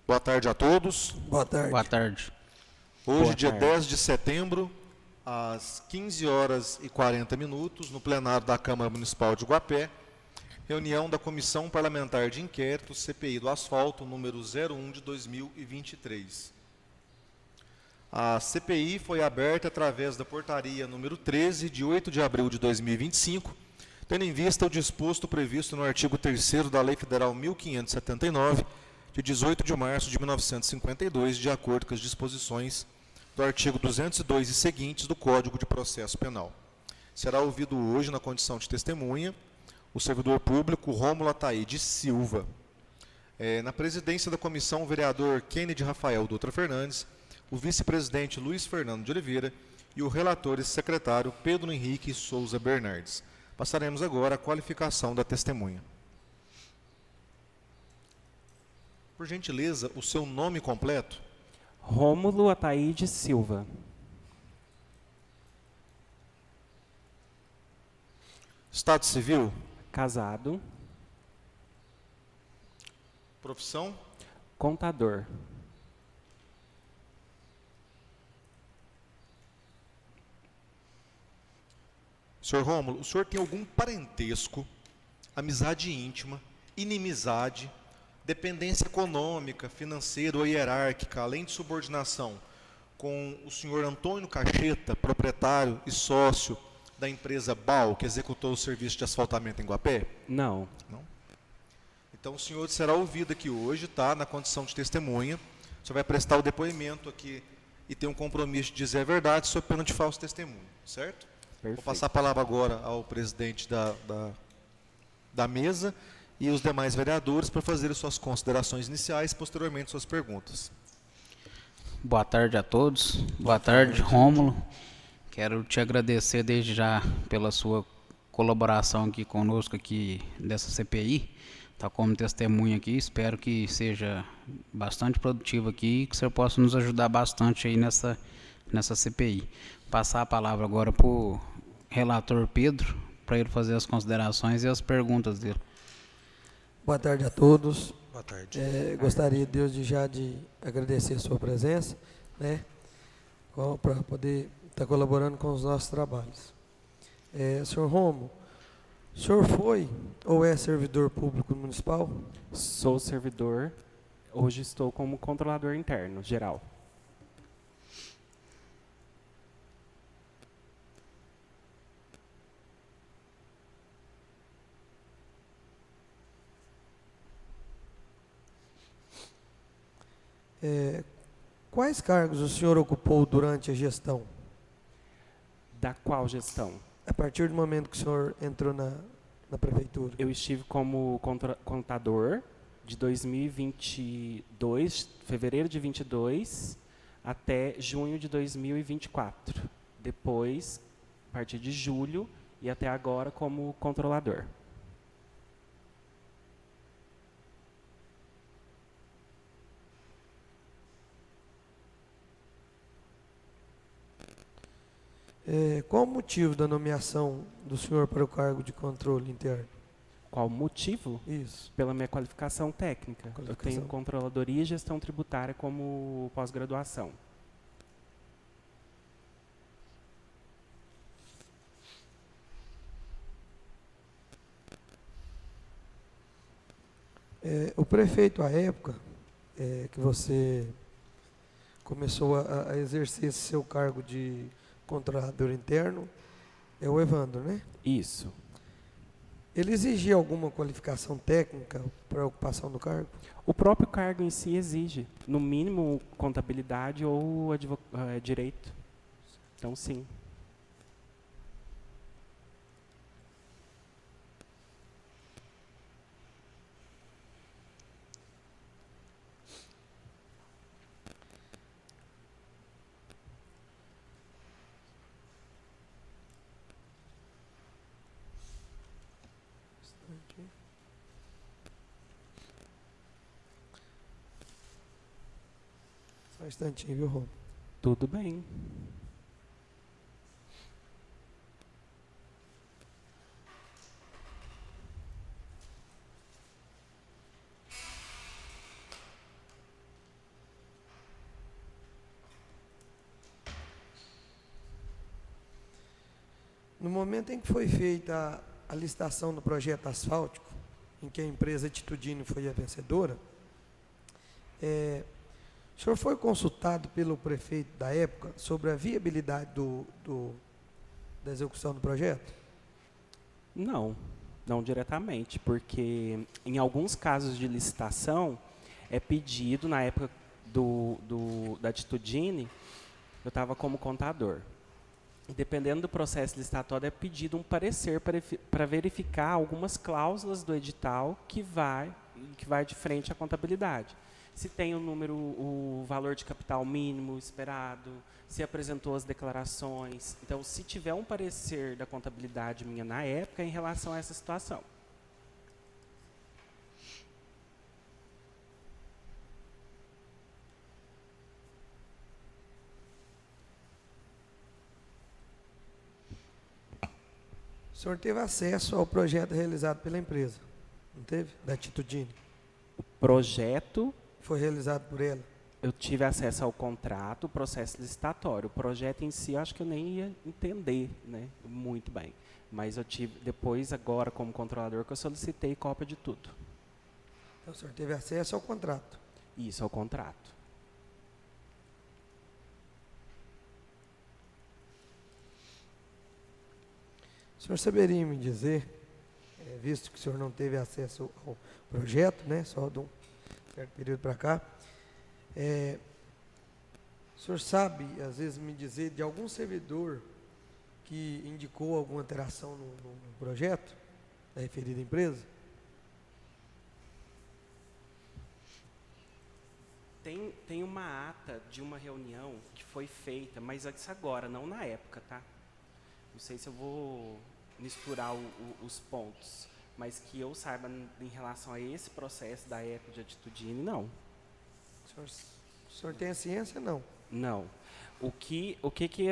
Boa tarde a todos. Boa tarde. Boa tarde. Hoje, Boa dia tarde. 10 de setembro, às 15 horas e 40 minutos, no plenário da Câmara Municipal de Guapé, reunião da Comissão Parlamentar de Inquérito, CPI do Asfalto, número 01 de 2023. A CPI foi aberta através da portaria número 13, de 8 de abril de 2025, tendo em vista o disposto previsto no artigo 3º da Lei Federal 1579, de 18 de março de 1952, de acordo com as disposições do artigo 202 e seguintes do Código de Processo Penal. Será ouvido hoje, na condição de testemunha, o servidor público Rômulo Ataíde Silva. Na presidência da comissão, o vereador Kennedy Rafael Dutra Fernandes, o vice-presidente Luiz Fernando de Oliveira e o relator e secretário Pedro Henrique Souza Bernardes. Passaremos agora à qualificação da testemunha. Por gentileza, o seu nome completo? Rômulo Ataíde Silva. Estado civil? Casado. Profissão? Contador. Senhor Rômulo, o senhor tem algum parentesco, amizade íntima, inimizade, dependência econômica, financeira ou hierárquica, além de subordinação, com o senhor Antônio Cacheta, proprietário e sócio da empresa BAL, que executou o serviço de asfaltamento em Guapé? Não. Não? Então o senhor será ouvido aqui hoje, tá? Na condição de testemunha. O senhor vai prestar o depoimento aqui e tem um compromisso de dizer a verdade, sob pena de falso testemunho, certo? Perfeito. Vou passar a palavra agora ao presidente da mesa e os demais vereadores para fazerem suas considerações iniciais e posteriormente suas perguntas. Boa tarde a todos. Boa tarde, Rômulo. Quero te agradecer desde já pela sua colaboração aqui conosco aqui dessa CPI. Está como testemunha aqui. Espero que seja bastante produtivo aqui e que o senhor possa nos ajudar bastante aí nessa CPI. Passar a palavra agora para o relator Pedro, para ele fazer as considerações e as perguntas dele. Boa tarde a todos. Boa tarde. Gostaria, desde já, de agradecer a sua presença, né, para poder estar colaborando com os nossos trabalhos. Senhor Romo, o senhor foi ou é servidor público municipal? Sou servidor. Hoje estou como controlador interno geral. Quais cargos o senhor ocupou durante a gestão? Da qual gestão? A partir do momento que o senhor entrou na prefeitura? Eu estive como contador de 2022, fevereiro de 22 até junho de 2024. Depois, a partir de julho e até agora como controlador. Qual o motivo da nomeação do senhor para o cargo de controle interno? Qual o motivo? Isso. Pela minha qualificação técnica. Eu Qualificação. tenho controladoria e gestão tributária como pós-graduação. O prefeito, à época que você começou a exercer esse seu cargo de controlador interno, é o Evandro, né? Isso. Ele exigia alguma qualificação técnica para a ocupação do cargo? O próprio cargo em si exige, no mínimo, contabilidade ou direito. Então, sim. Só um instantinho, viu, Rô? Tudo bem. No momento em que foi feita a licitação do projeto asfáltico, em que a empresa Atitudine foi a vencedora, o senhor foi consultado pelo prefeito da época sobre a viabilidade da execução do projeto? Não, não diretamente, porque em alguns casos de licitação é pedido, na época da Atitudine, eu estava como contador. E dependendo do processo licitatório, é pedido um parecer para verificar algumas cláusulas do edital que vai de frente à contabilidade. Se tem o valor de capital mínimo esperado, se apresentou as declarações. Então, se tiver um parecer da contabilidade minha na época em relação a essa situação. O senhor teve acesso ao projeto realizado pela empresa, não teve? Da Atitudine. O projeto, Foi realizado por ela. eu tive acesso ao contrato, o processo licitatório. O projeto em si, eu acho que eu nem ia entender, né, muito bem. Mas eu tive, depois, agora, como controlador, que eu solicitei cópia de tudo. Então, o senhor teve acesso ao contrato. Isso, ao contrato. O senhor saberia me dizer, visto que o senhor não teve acesso ao projeto, né, só de um certo período para cá, o senhor sabe, às vezes, me dizer de algum servidor que indicou alguma alteração no projeto da referida empresa? Tem uma ata de uma reunião que foi feita, mas isso agora, não na época, tá? Não sei se eu vou misturar os pontos, mas que eu saiba em relação a esse processo da época de Atitudine, não. O senhor tem a ciência? Não. Não. O que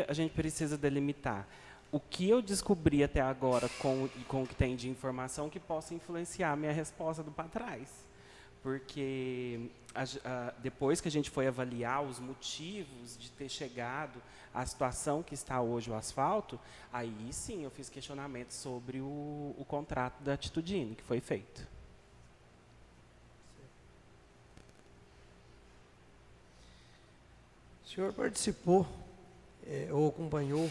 a gente precisa delimitar? O que eu descobri até agora com o que tem de informação que possa influenciar a minha resposta do para trás. Porque depois que a gente foi avaliar os motivos de ter chegado à situação que está hoje o asfalto, aí sim eu fiz questionamento sobre o contrato da Atitudine que foi feito. O senhor participou ou acompanhou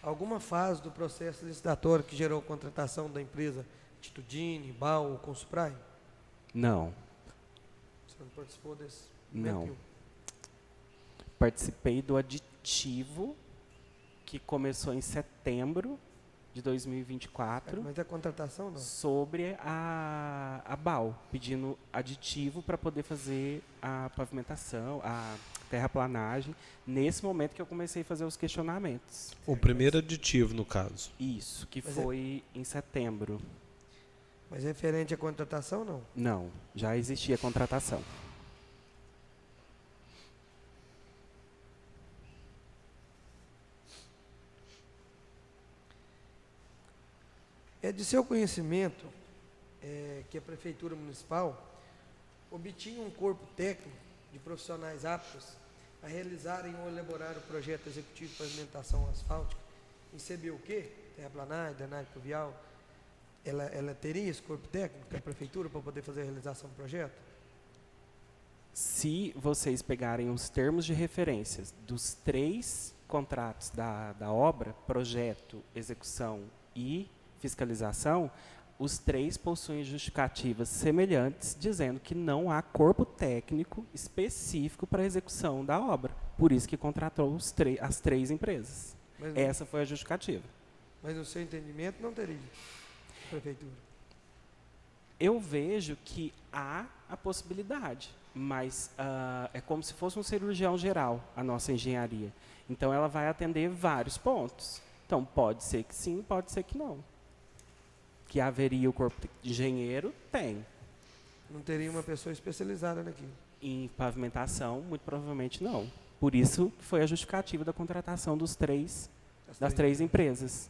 alguma fase do processo licitatório que gerou a contratação da empresa Atitudine, BAL ou Consusprai? Não. O senhor não participou desse? Não. Participei do aditivo que começou em setembro de 2024. Mas a contratação não? Sobre a BAL, pedindo aditivo para poder fazer a pavimentação, a terraplanagem, nesse momento que eu comecei a fazer os questionamentos. O primeiro aditivo, no caso. Isso, que foi em setembro. Mas referente à contratação, não? Não, já existia contratação. É de seu conhecimento que a Prefeitura Municipal obtinha um corpo técnico de profissionais aptos a realizarem ou elaborar o projeto executivo de pavimentação asfáltica em CBUQ, terraplanagem, drenagem pluvial. Ela teria esse corpo técnico da Prefeitura para poder fazer a realização do projeto? Se vocês pegarem os termos de referências dos 3 contratos da obra, projeto, execução e fiscalização, os 3 possuem justificativas semelhantes, dizendo que não há corpo técnico específico para a execução da obra. Por isso que contratou as 3 empresas. Essa foi a justificativa. Mas no seu entendimento não teria, Prefeitura? Eu vejo que há a possibilidade, mas é como se fosse um cirurgião geral, a nossa engenharia. Então, ela vai atender vários pontos. Então, pode ser que sim, pode ser que não. Que haveria o corpo de engenheiro, tem. Não teria uma pessoa especializada naquilo? Em pavimentação, muito provavelmente não. Por isso, foi a justificativa da contratação das 3 empresas.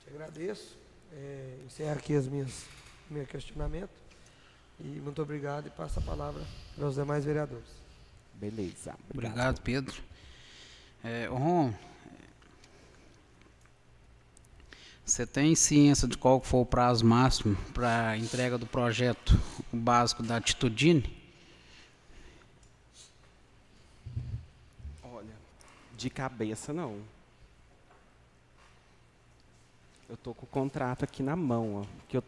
Te agradeço. Encerro aqui meu questionamento. E muito obrigado e passo a palavra para os demais vereadores. Beleza. Obrigado, Pedro. Rom, Você tem ciência de qual que foi o prazo máximo para a entrega do projeto básico da Atitudine? Olha, de cabeça não. Eu tô com o contrato aqui na mão, ó, que eu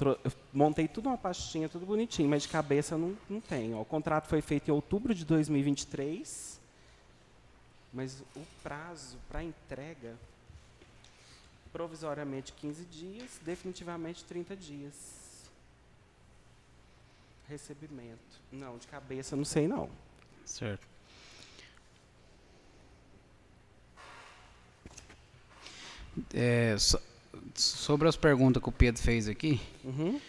montei tudo numa pastinha, tudo bonitinho, mas de cabeça eu não tenho. Ó. O contrato foi feito em outubro de 2023, mas o prazo para entrega, provisoriamente 15 dias, definitivamente 30 dias. Recebimento. Não, de cabeça eu não sei não. Certo. Sobre as perguntas que o Pedro fez aqui, Uhum.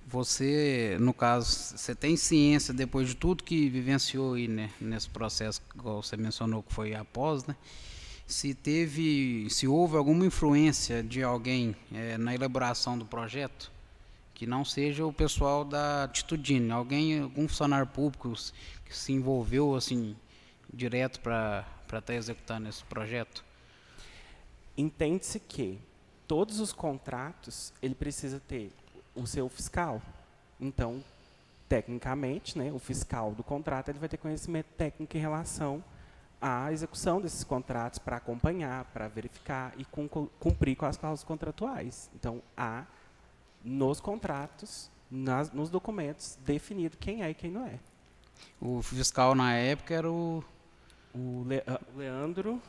você, no caso, você tem ciência, depois de tudo que vivenciou aí, né, nesse processo, igual você mencionou que foi após, né, se houve alguma influência de alguém na elaboração do projeto, que não seja o pessoal da Atitudine, algum funcionário público que se envolveu assim direto para estar executando esse projeto? Entende-se que todos os contratos, ele precisa ter o seu fiscal. Então, tecnicamente, né, o fiscal do contrato ele vai ter conhecimento técnico em relação à execução desses contratos para acompanhar, para verificar e cumprir com as cláusulas contratuais. Então, há nos contratos, nos documentos, definido quem é e quem não é. O fiscal na época era o Leandro,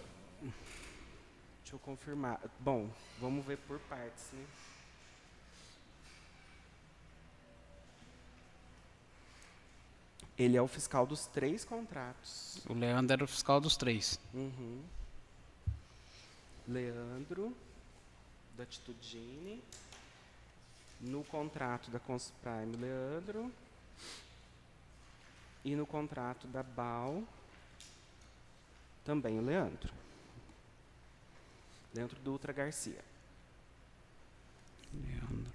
deixa eu confirmar. Bom, vamos ver por partes, né? Ele é o fiscal dos 3 contratos. O Leandro era o fiscal dos 3. Uhum. Leandro, da Atitudine, no contrato da Consprime, Leandro, e no contrato da BAL, também o Leandro. Leandro Dutra Garcia. Leandro.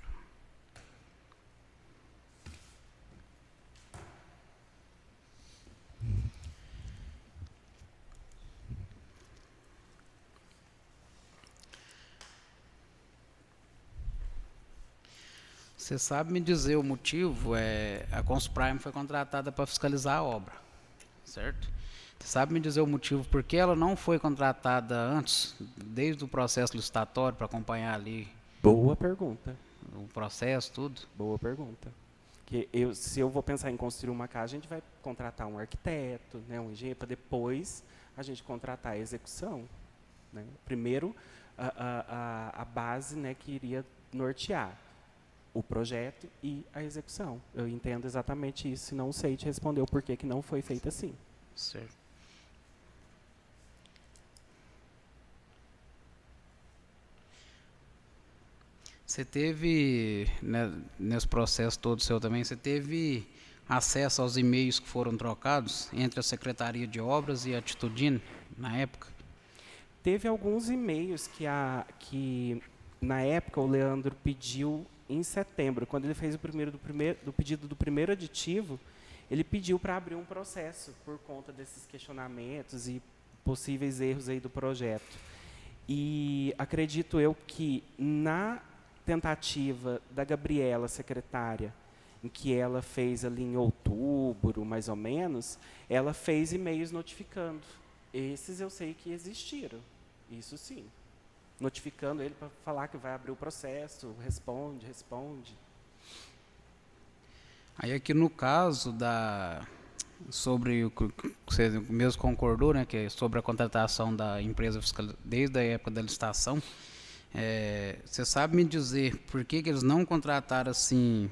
Você sabe me dizer o motivo? A Consprime foi contratada para fiscalizar a obra, certo? Você sabe me dizer o motivo por que ela não foi contratada antes, desde o processo licitatório, para acompanhar ali Boa pergunta. o processo, tudo? Boa pergunta. Se eu vou pensar em construir uma casa, a gente vai contratar um arquiteto, né, um engenheiro, para depois a gente contratar a execução. Né? Primeiro, a base, né, que iria nortear o projeto e a execução. Eu entendo exatamente isso e não sei te responder o porquê que não foi feito assim. Certo. Você teve, né, nesse processo todo seu também, você teve acesso aos e-mails que foram trocados entre a Secretaria de Obras e a Atitudine, na época? Teve alguns e-mails que na época, o Leandro pediu em setembro, quando ele fez do pedido do primeiro aditivo, ele pediu para abrir um processo por conta desses questionamentos e possíveis erros aí do projeto. E acredito eu que na tentativa da Gabriela, secretária, em que ela fez ali em outubro, mais ou menos, ela fez e-mails notificando. Esses eu sei que existiram, isso sim. Notificando ele para falar que vai abrir o processo, responde. Aí aqui no caso sobre o que você mesmo concordou, né, que é sobre a contratação da empresa fiscal desde a época da licitação, você sabe me dizer por que eles não contrataram assim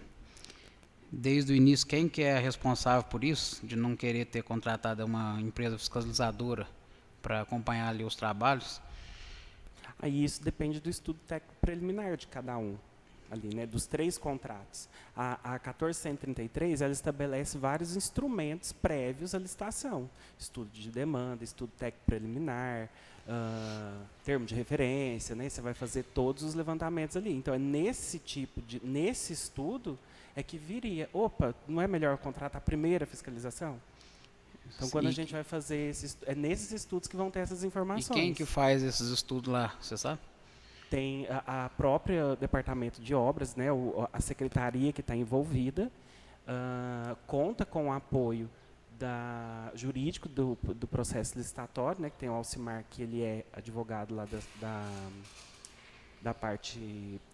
desde o início? Quem que é responsável por isso, de não querer ter contratado uma empresa fiscalizadora para acompanhar ali os trabalhos? Aí isso depende do estudo técnico preliminar de cada um, ali, né, dos 3 contratos. A 1433, ela estabelece vários instrumentos prévios à licitação. Estudo de demanda, estudo técnico preliminar, termo de referência, né, você vai fazer todos os levantamentos ali. Então, é nesse estudo é que viria, opa, não é melhor contratar a primeira fiscalização? Então, quando a gente vai fazer é nesses estudos que vão ter essas E informações. quem que faz esses estudos lá, você sabe? Tem a própria Departamento de Obras, né, a secretaria que está envolvida, conta com o apoio jurídico do processo licitatório, né, que tem o Alcimar, que ele é advogado lá da parte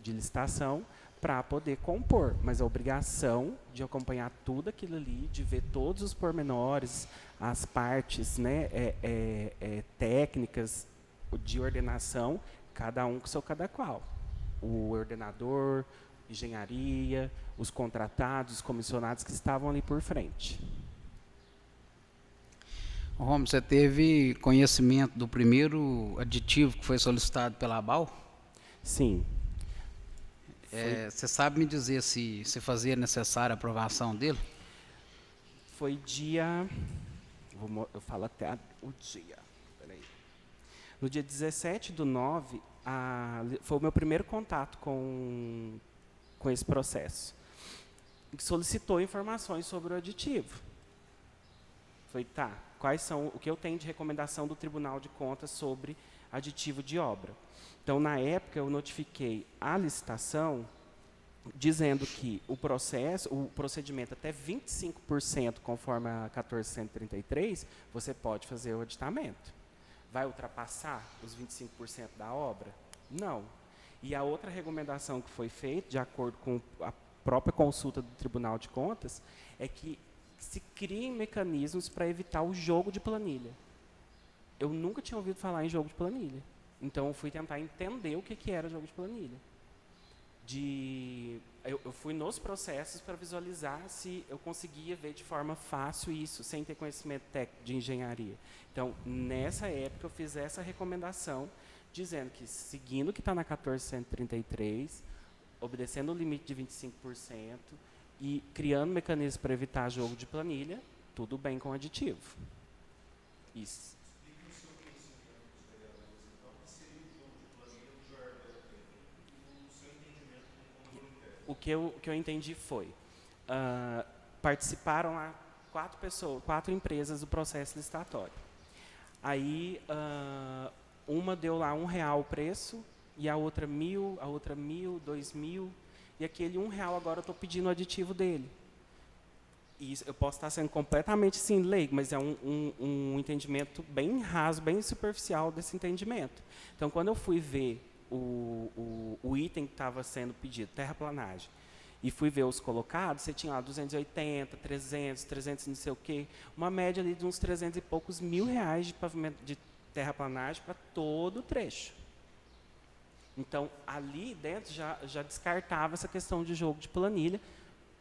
de licitação, para poder compor, mas a obrigação de acompanhar tudo aquilo ali, de ver todos os pormenores, as partes, né, técnicas de ordenação, cada um com seu cada qual. O ordenador, engenharia, os contratados, os comissionados que estavam ali por frente. Romulo, você teve conhecimento do primeiro aditivo que foi solicitado pela ABAL? Sim. Você sabe me dizer se fazia necessária a aprovação dele? Foi dia... eu falo até o dia. Peraí. No dia 17/9, foi o meu primeiro contato com esse processo. Que solicitou informações sobre o aditivo. Foi, quais são o que eu tenho de recomendação do Tribunal de Contas sobre aditivo de obra. Então, na época, eu notifiquei a licitação dizendo que o procedimento até 25%, conforme a 1433, você pode fazer o aditamento. Vai ultrapassar os 25% da obra? Não. E a outra recomendação que foi feita, de acordo com a própria consulta do Tribunal de Contas, é que se criem mecanismos para evitar o jogo de planilha. Eu nunca tinha ouvido falar em jogo de planilha. Então, eu fui tentar entender o que era jogo de planilha. Eu fui nos processos para visualizar se eu conseguia ver de forma fácil isso, sem ter conhecimento técnico de engenharia. Então, nessa época, eu fiz essa recomendação, dizendo que, seguindo o que está na 1433, obedecendo o limite de 25% e criando mecanismos para evitar jogo de planilha, tudo bem com aditivo. Isso. O que eu entendi foi, participaram lá 4 empresas do processo licitatório. Aí, uma deu lá R$1 o preço, e a outra 1.000, a outra 1.000, 2.000, e aquele R$1 agora eu estou pedindo o aditivo dele. E eu posso estar sendo completamente sim, leigo, mas é um entendimento bem raso, bem superficial desse entendimento. Então, quando eu fui ver o item que estava sendo pedido, terraplanagem, e fui ver os colocados, você tinha lá 280, 300, 300 não sei o quê, uma média ali de uns 300 e poucos mil reais de pavimento de terraplanagem para todo o trecho. Então, ali dentro já descartava essa questão de jogo de planilha,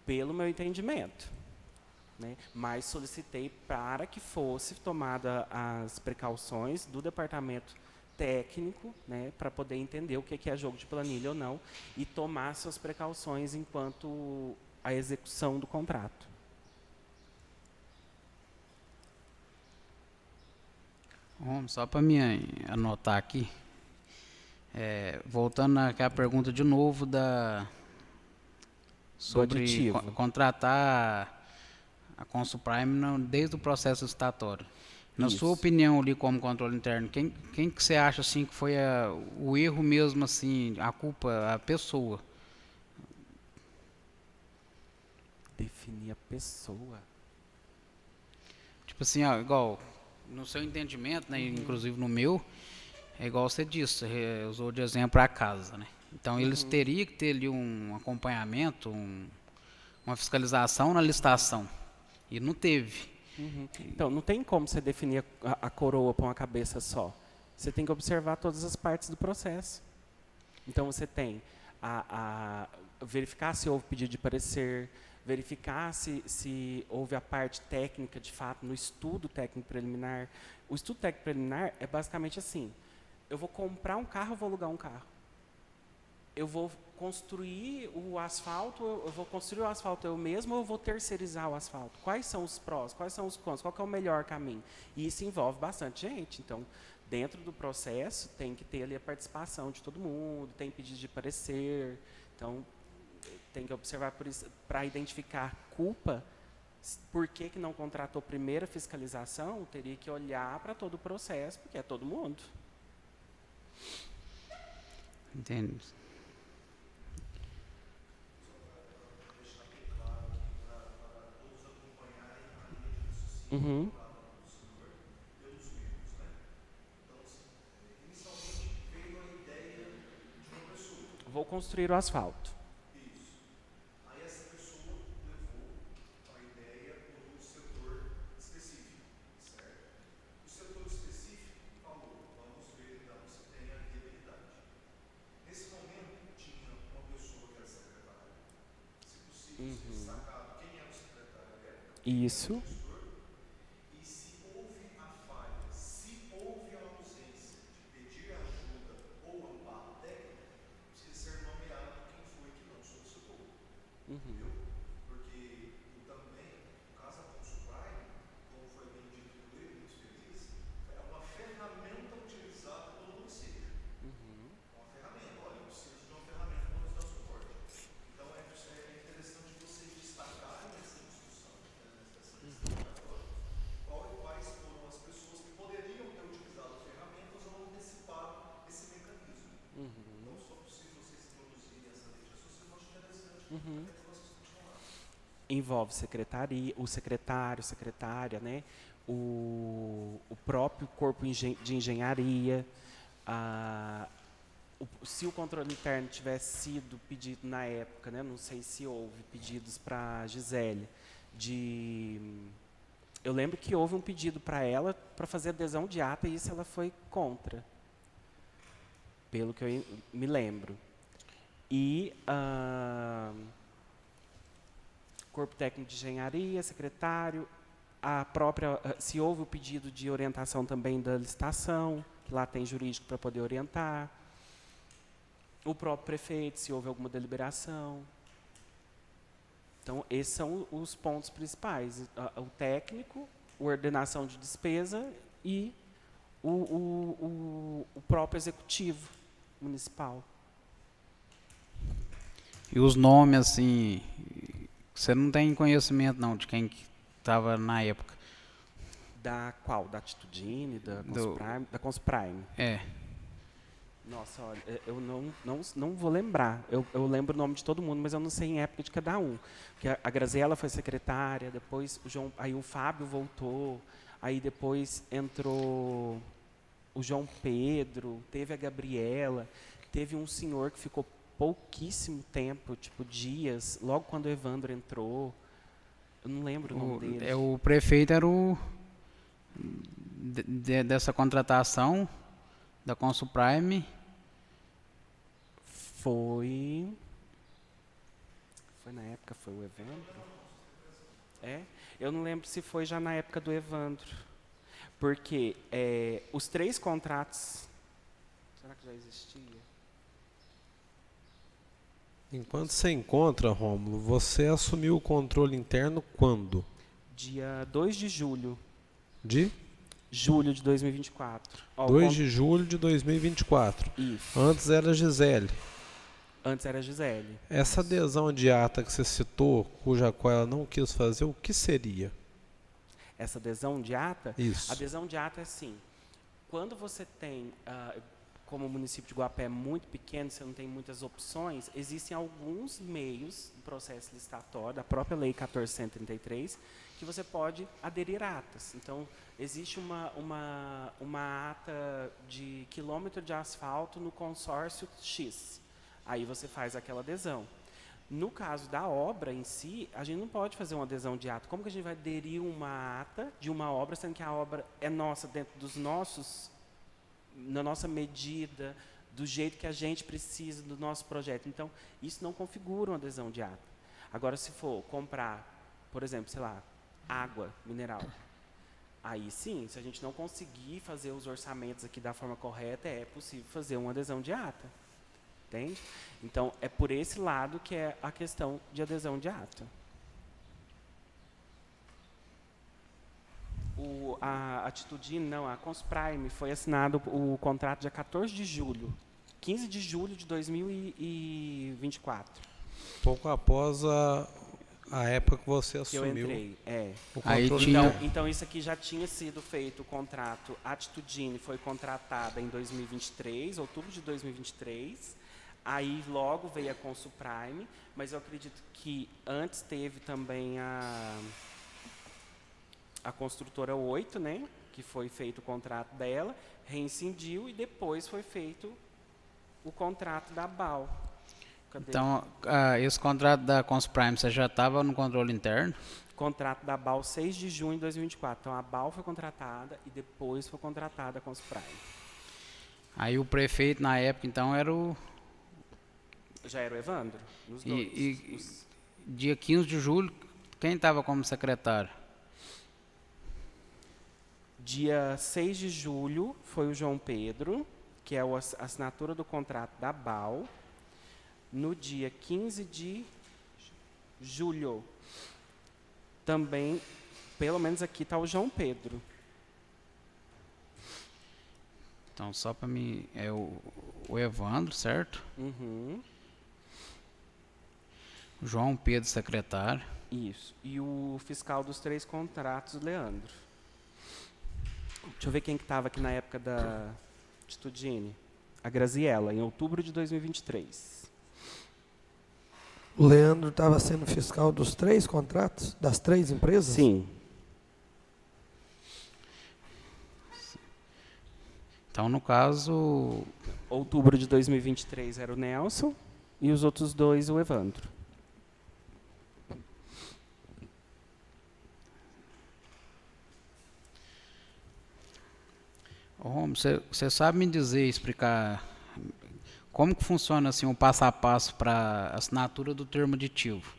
pelo meu entendimento. Né? Mas solicitei para que fosse tomada as precauções do departamento técnico, né, para poder entender o que é jogo de planilha ou não e tomar suas precauções enquanto a execução do contrato. Só para me anotar aqui, voltando àquela pergunta de novo sobre contratar a Consuprime desde o processo licitatório. Na sua opinião ali como controle interno, quem que você acha assim que foi o erro mesmo assim, a culpa, a pessoa? Definir a pessoa. Tipo assim, igual no seu entendimento, né, inclusive no meu, é igual você disse, você usou de exemplo a casa, né? Então eles teriam que ter ali um acompanhamento, uma fiscalização na licitação. E não teve. Então, não tem como você definir a coroa para uma cabeça só. Você tem que observar todas as partes do processo. Então, você tem verificar se houve pedido de parecer, verificar se houve a parte técnica, de fato, no estudo técnico preliminar. O estudo técnico preliminar é basicamente assim: eu vou comprar um carro, eu vou alugar um carro. Eu vou construir o asfalto, eu vou construir o asfalto eu mesmo ou eu vou terceirizar o asfalto? Quais são os prós, quais são os contras, qual que é o melhor caminho? E isso envolve bastante gente. Então, dentro do processo, tem que ter ali a participação de todo mundo, tem pedido de parecer. Então, tem que observar por isso, para identificar culpa, Por que não contratou primeiro a fiscalização? Teria que olhar para todo o processo, porque é todo mundo. Entende? Uhum. Vou construir o asfalto. Isso. Envolve secretaria, o secretário, secretária, né? O próprio corpo de engenharia. Se o controle interno tivesse sido pedido na época, né? Não sei se houve pedidos para a Gisele, eu lembro que houve um pedido para ela para fazer adesão de ata e isso ela foi contra, pelo que eu me lembro. E corpo técnico de engenharia, secretário, se houve o pedido de orientação também da licitação, que lá tem jurídico para poder orientar, o próprio prefeito, se houve alguma deliberação. Então, esses são os pontos principais, o técnico, a ordenação de despesa e o próprio executivo municipal. E os nomes, assim, você não tem conhecimento, não, de quem estava na época? Da qual? Da Atitudine, da Consprime? É. Nossa, olha, eu não vou lembrar. Eu lembro o nome de todo mundo, mas eu não sei em época de cada um. Porque a Graziela foi secretária, depois aí o Fábio voltou, aí depois entrou o João Pedro, teve a Gabriela, teve um senhor que ficou pouquíssimo tempo, tipo dias, logo quando o Evandro entrou. Eu não lembro o nome dele. O prefeito era dessa contratação da Consuprime. Foi na época, foi o Evandro? Eu não lembro se foi já na época do Evandro. Porque os 3 contratos... Será que já existia? Enquanto você encontra, Rômulo, você assumiu o controle interno quando? Dia 2 de julho. De? Julho de 2024. 2 de julho de 2024. Isso. Antes era Gisele. Antes era Gisele. Essa adesão de ata que você citou, cuja qual ela não quis fazer, o que seria? Essa adesão de ata? Isso. A adesão de ata é assim, quando você tem, como o município de Guapé é muito pequeno, você não tem muitas opções, existem alguns meios do processo licitatório, da própria Lei 1433, que você pode aderir a atas. Então, existe uma ata de quilômetro de asfalto no consórcio X. Aí você faz aquela adesão. No caso da obra em si, a gente não pode fazer uma adesão de ata. Como que a gente vai aderir uma ata de uma obra, sendo que a obra é nossa, dentro dos na nossa medida, do jeito que a gente precisa do nosso projeto? Então, isso não configura uma adesão de ata. Agora, se for comprar, por exemplo, sei lá, água mineral, aí sim, se a gente não conseguir fazer os orçamentos aqui da forma correta, é possível fazer uma adesão de ata. Entende? Então, é por esse lado que é a questão de adesão de ata. A Atitudine, não, a Consprime, foi assinado o contrato dia 14 de julho, 15 de julho de 2024. Pouco após A época que você que eu assumiu entrei. o Aí controle tinha- interno. Então, isso aqui já tinha sido feito o contrato. A Atitudine foi contratada em 2023, outubro de 2023. Aí logo veio a Consuprime, mas eu acredito que antes teve também a construtora 8, né? Que foi feito o contrato dela, reincindiu e depois foi feito o contrato da BAL. Cadê? Então, esse contrato da Consprime, você já estava no controle interno? Contrato da BAL 6 de junho de 2024. Então, a BAL foi contratada e depois foi contratada a Consuprime. Aí o prefeito, na época, então, era o... Já era o Evandro, nos dois. E dia 15 de julho, quem estava como secretário? Dia 6 de julho foi o João Pedro, que é a assinatura do contrato da BAL. No dia 15 de julho, também, pelo menos aqui está o João Pedro. Então, só para mim, é o Evandro, certo? Uhum, O João Pedro, secretário. isso. E o fiscal dos 3 contratos, Leandro. Deixa eu ver quem que estava aqui na época da Atitudine. A Graziella, em outubro de 2023. O Leandro estava sendo fiscal dos 3 contratos, das 3 empresas? Sim. Então, no caso, Outubro de 2023 era o Nelson e os outros 2 o Evandro. você sabe me dizer, explicar como que funciona assim o passo a passo para assinatura do termo aditivo?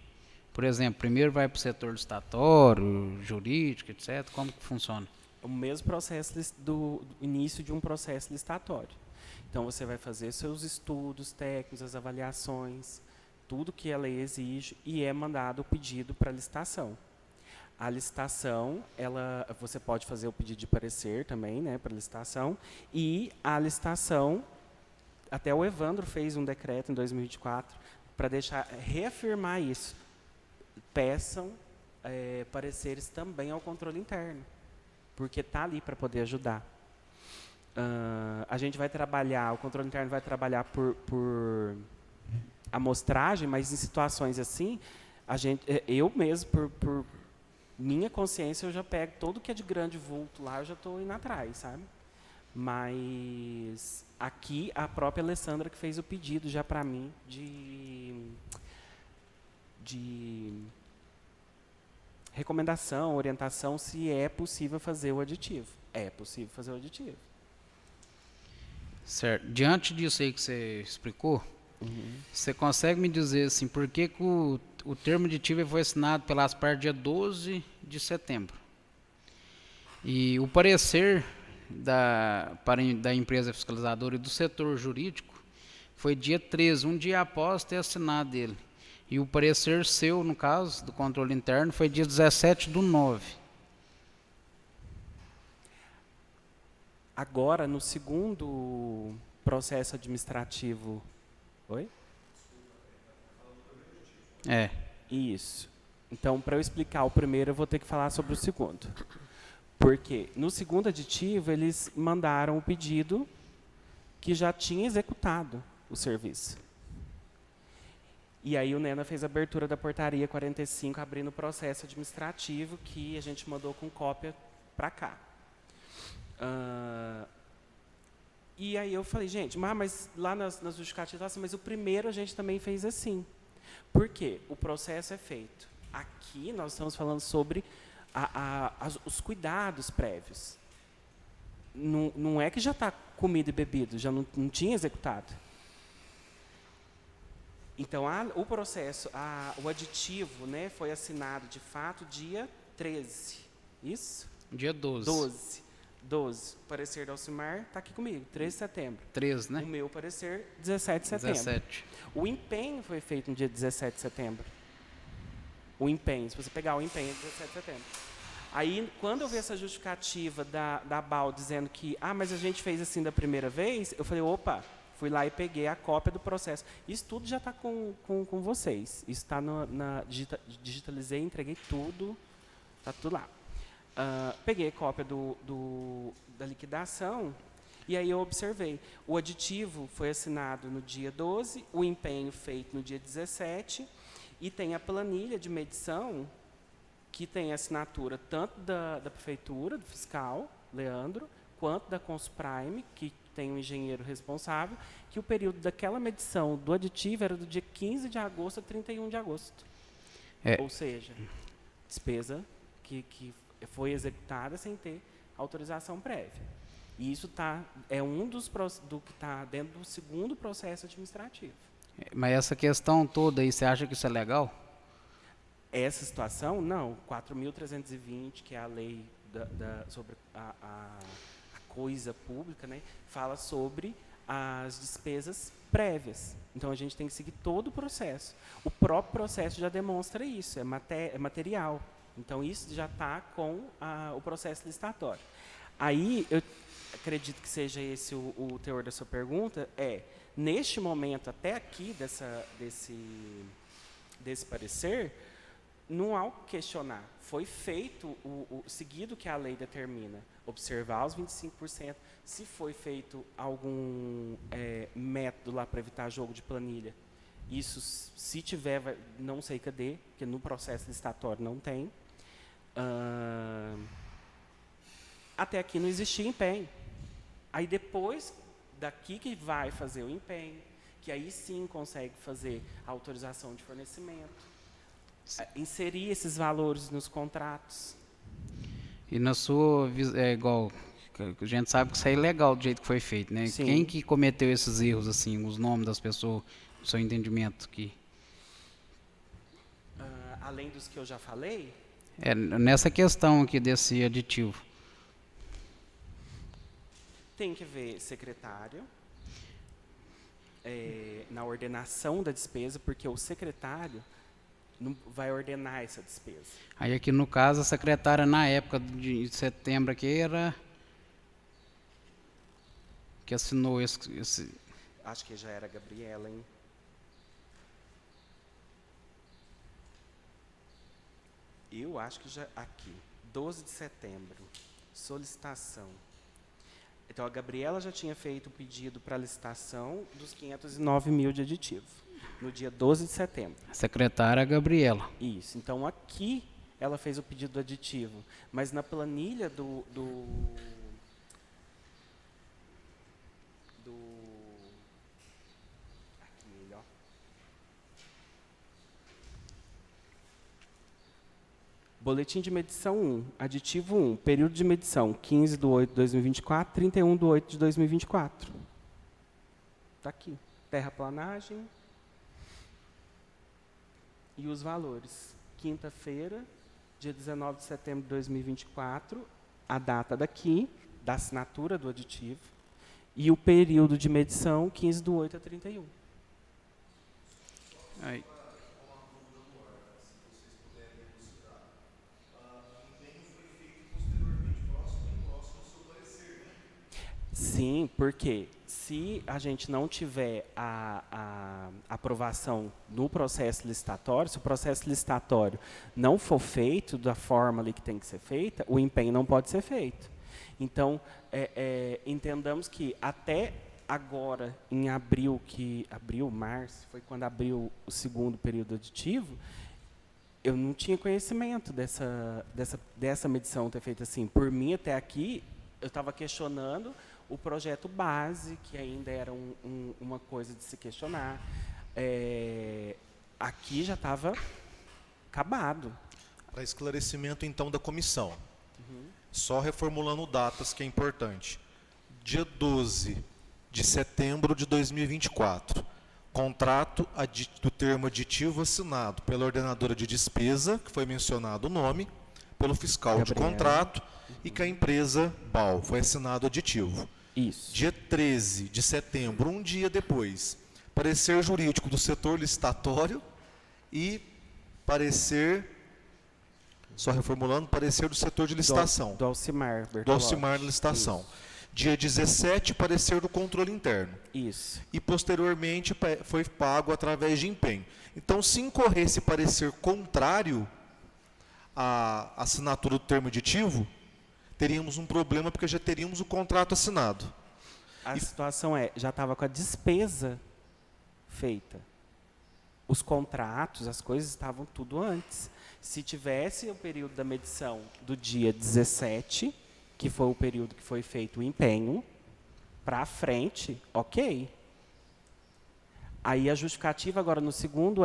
Por exemplo, primeiro vai para o setor licitatório, jurídico, etc. Como que funciona? O mesmo processo do início de um processo licitatório. Então, você vai fazer seus estudos técnicos, as avaliações, tudo que a lei exige, e é mandado o pedido para licitação. A licitação, você pode fazer o pedido de parecer também, né, para licitação, e a licitação, até o Evandro fez um decreto em 2024 para reafirmar isso. Peçam pareceres também ao controle interno, porque está ali para poder ajudar. A gente vai trabalhar, o controle interno vai trabalhar por amostragem, mas em situações assim, eu mesmo, por minha consciência, eu já pego todo que é de grande vulto lá, eu já estou indo atrás, sabe? Mas aqui a própria Alessandra que fez o pedido já para mim de recomendação, orientação, se é possível fazer o aditivo. É possível fazer o aditivo. Certo. Diante disso aí que você explicou, você consegue me dizer assim, por que o termo aditivo foi assinado pelas partes dia 12 de setembro? E o parecer da empresa fiscalizadora e do setor jurídico foi dia 13, um dia após ter assinado ele. E o parecer seu, no caso, do controle interno, foi dia 17/9. Agora, no segundo processo administrativo... Oi? É. Isso. Então, para eu explicar o primeiro, eu vou ter que falar sobre o segundo. Porque no segundo aditivo, eles mandaram o pedido que já tinha executado o serviço. E aí o Nena fez a abertura da portaria 45, abrindo o processo administrativo, que a gente mandou com cópia para cá. E aí eu falei, gente, mas lá nas justificativas, assim, mas o primeiro a gente também fez assim. Por quê? O processo é feito. Aqui nós estamos falando sobre os cuidados prévios. Não é que já está comido e bebido, já não tinha executado. Então, o processo, o aditivo, né, foi assinado, de fato, dia 13. Isso? Dia 12. 12. O parecer do Alcimar está aqui comigo, 13 de setembro. 13, né? O meu parecer, 17 de setembro. 17. O empenho foi feito no dia 17 de setembro. O empenho, se você pegar o empenho, é 17 de setembro. Aí, quando eu vi essa justificativa da BAL dizendo que, mas a gente fez assim da primeira vez, eu falei, opa, Fui lá e peguei a cópia do processo. Isso tudo já está com vocês. Isso está digitalizei, entreguei tudo. Está tudo lá. Peguei a cópia da liquidação e aí eu observei. O aditivo foi assinado no dia 12, o empenho feito no dia 17 e tem a planilha de medição que tem a assinatura tanto da prefeitura, do fiscal, Leandro, quanto da Consprime, que tem um engenheiro responsável, que o período daquela medição do aditivo era do dia 15 de agosto a 31 de agosto. Ou seja, despesa que foi executada sem ter autorização prévia. E isso é um do que está dentro do segundo processo administrativo. Mas essa questão toda aí, você acha que isso é legal? Essa situação, não. 4.320, que é a lei sobre a coisa pública, né, fala sobre as despesas prévias. Então, a gente tem que seguir todo o processo. O próprio processo já demonstra isso, é material. Então, isso já está com o processo licitatório. Aí, eu acredito que seja esse o teor da sua pergunta, neste momento, até aqui desse parecer, não há o que questionar. Foi feito seguido que a lei determina, observar os 25%. Se foi feito algum método lá para evitar jogo de planilha, isso, se tiver, não sei cadê, porque no processo licitatório não tem. Até aqui não existia empenho. Aí depois, daqui que vai fazer o empenho, que aí sim consegue fazer a autorização de fornecimento, inserir esses valores nos contratos. E na sua visão, igual, a gente sabe que isso é ilegal do jeito que foi feito, né? Sim. Quem que cometeu esses erros, assim, os nomes das pessoas, no seu entendimento? Além dos que eu já falei, Nessa questão aqui desse aditivo. tem que ver secretário, na ordenação da despesa, porque o secretário não vai ordenar essa despesa. Aí aqui no caso a secretária na época de setembro aqui era que assinou esse. Acho que já era a Gabriela, hein? Eu acho que já aqui, 12 de setembro, solicitação. Então a Gabriela já tinha feito o pedido para licitação dos 509 mil de aditivo, no dia 12 de setembro. A secretária Gabriela. Isso. Então aqui ela fez o pedido do aditivo, mas na planilha aqui, ó. Boletim de medição 1, aditivo 1, período de medição 15/8/2024, 31/8/2024. Está aqui. Terraplanagem e os valores. Quinta-feira, dia 19 de setembro de 2024, a data daqui, da assinatura do aditivo, e o período de medição 15/8/31. Aí. Sim, porque se a gente não tiver a aprovação no processo licitatório, se o processo licitatório não for feito da forma ali que tem que ser feita, o empenho não pode ser feito. Então, entendamos que até agora, em março, foi quando abriu o segundo período aditivo, eu não tinha conhecimento dessa medição ter feito assim. Por mim, até aqui, eu estava questionando o projeto base, que ainda era uma coisa de se questionar. Aqui já estava acabado. Para esclarecimento, então, da comissão. Só reformulando datas, que é importante. Dia 12 de setembro de 2024. Contrato do termo aditivo assinado pela ordenadora de despesa, que foi mencionado o nome, pelo fiscal Gabriela. de contrato, e que a empresa BAL foi assinado aditivo. Isso. Dia 13 de setembro, um dia depois, parecer jurídico do setor licitatório e parecer, só reformulando, parecer do setor de licitação. Do Alcimar Bertolotti. Do Alcimar na licitação. Isso. Dia 17, parecer do controle interno. Isso. E, posteriormente, foi pago através de empenho. Então, se incorresse parecer contrário à assinatura do termo aditivo, teríamos um problema, porque já teríamos o contrato assinado. A situação já estava com a despesa feita. Os contratos, as coisas estavam tudo antes. Se tivesse o período da medição do dia 17, que foi o período que foi feito o empenho, para frente, ok. Aí a justificativa agora no segundo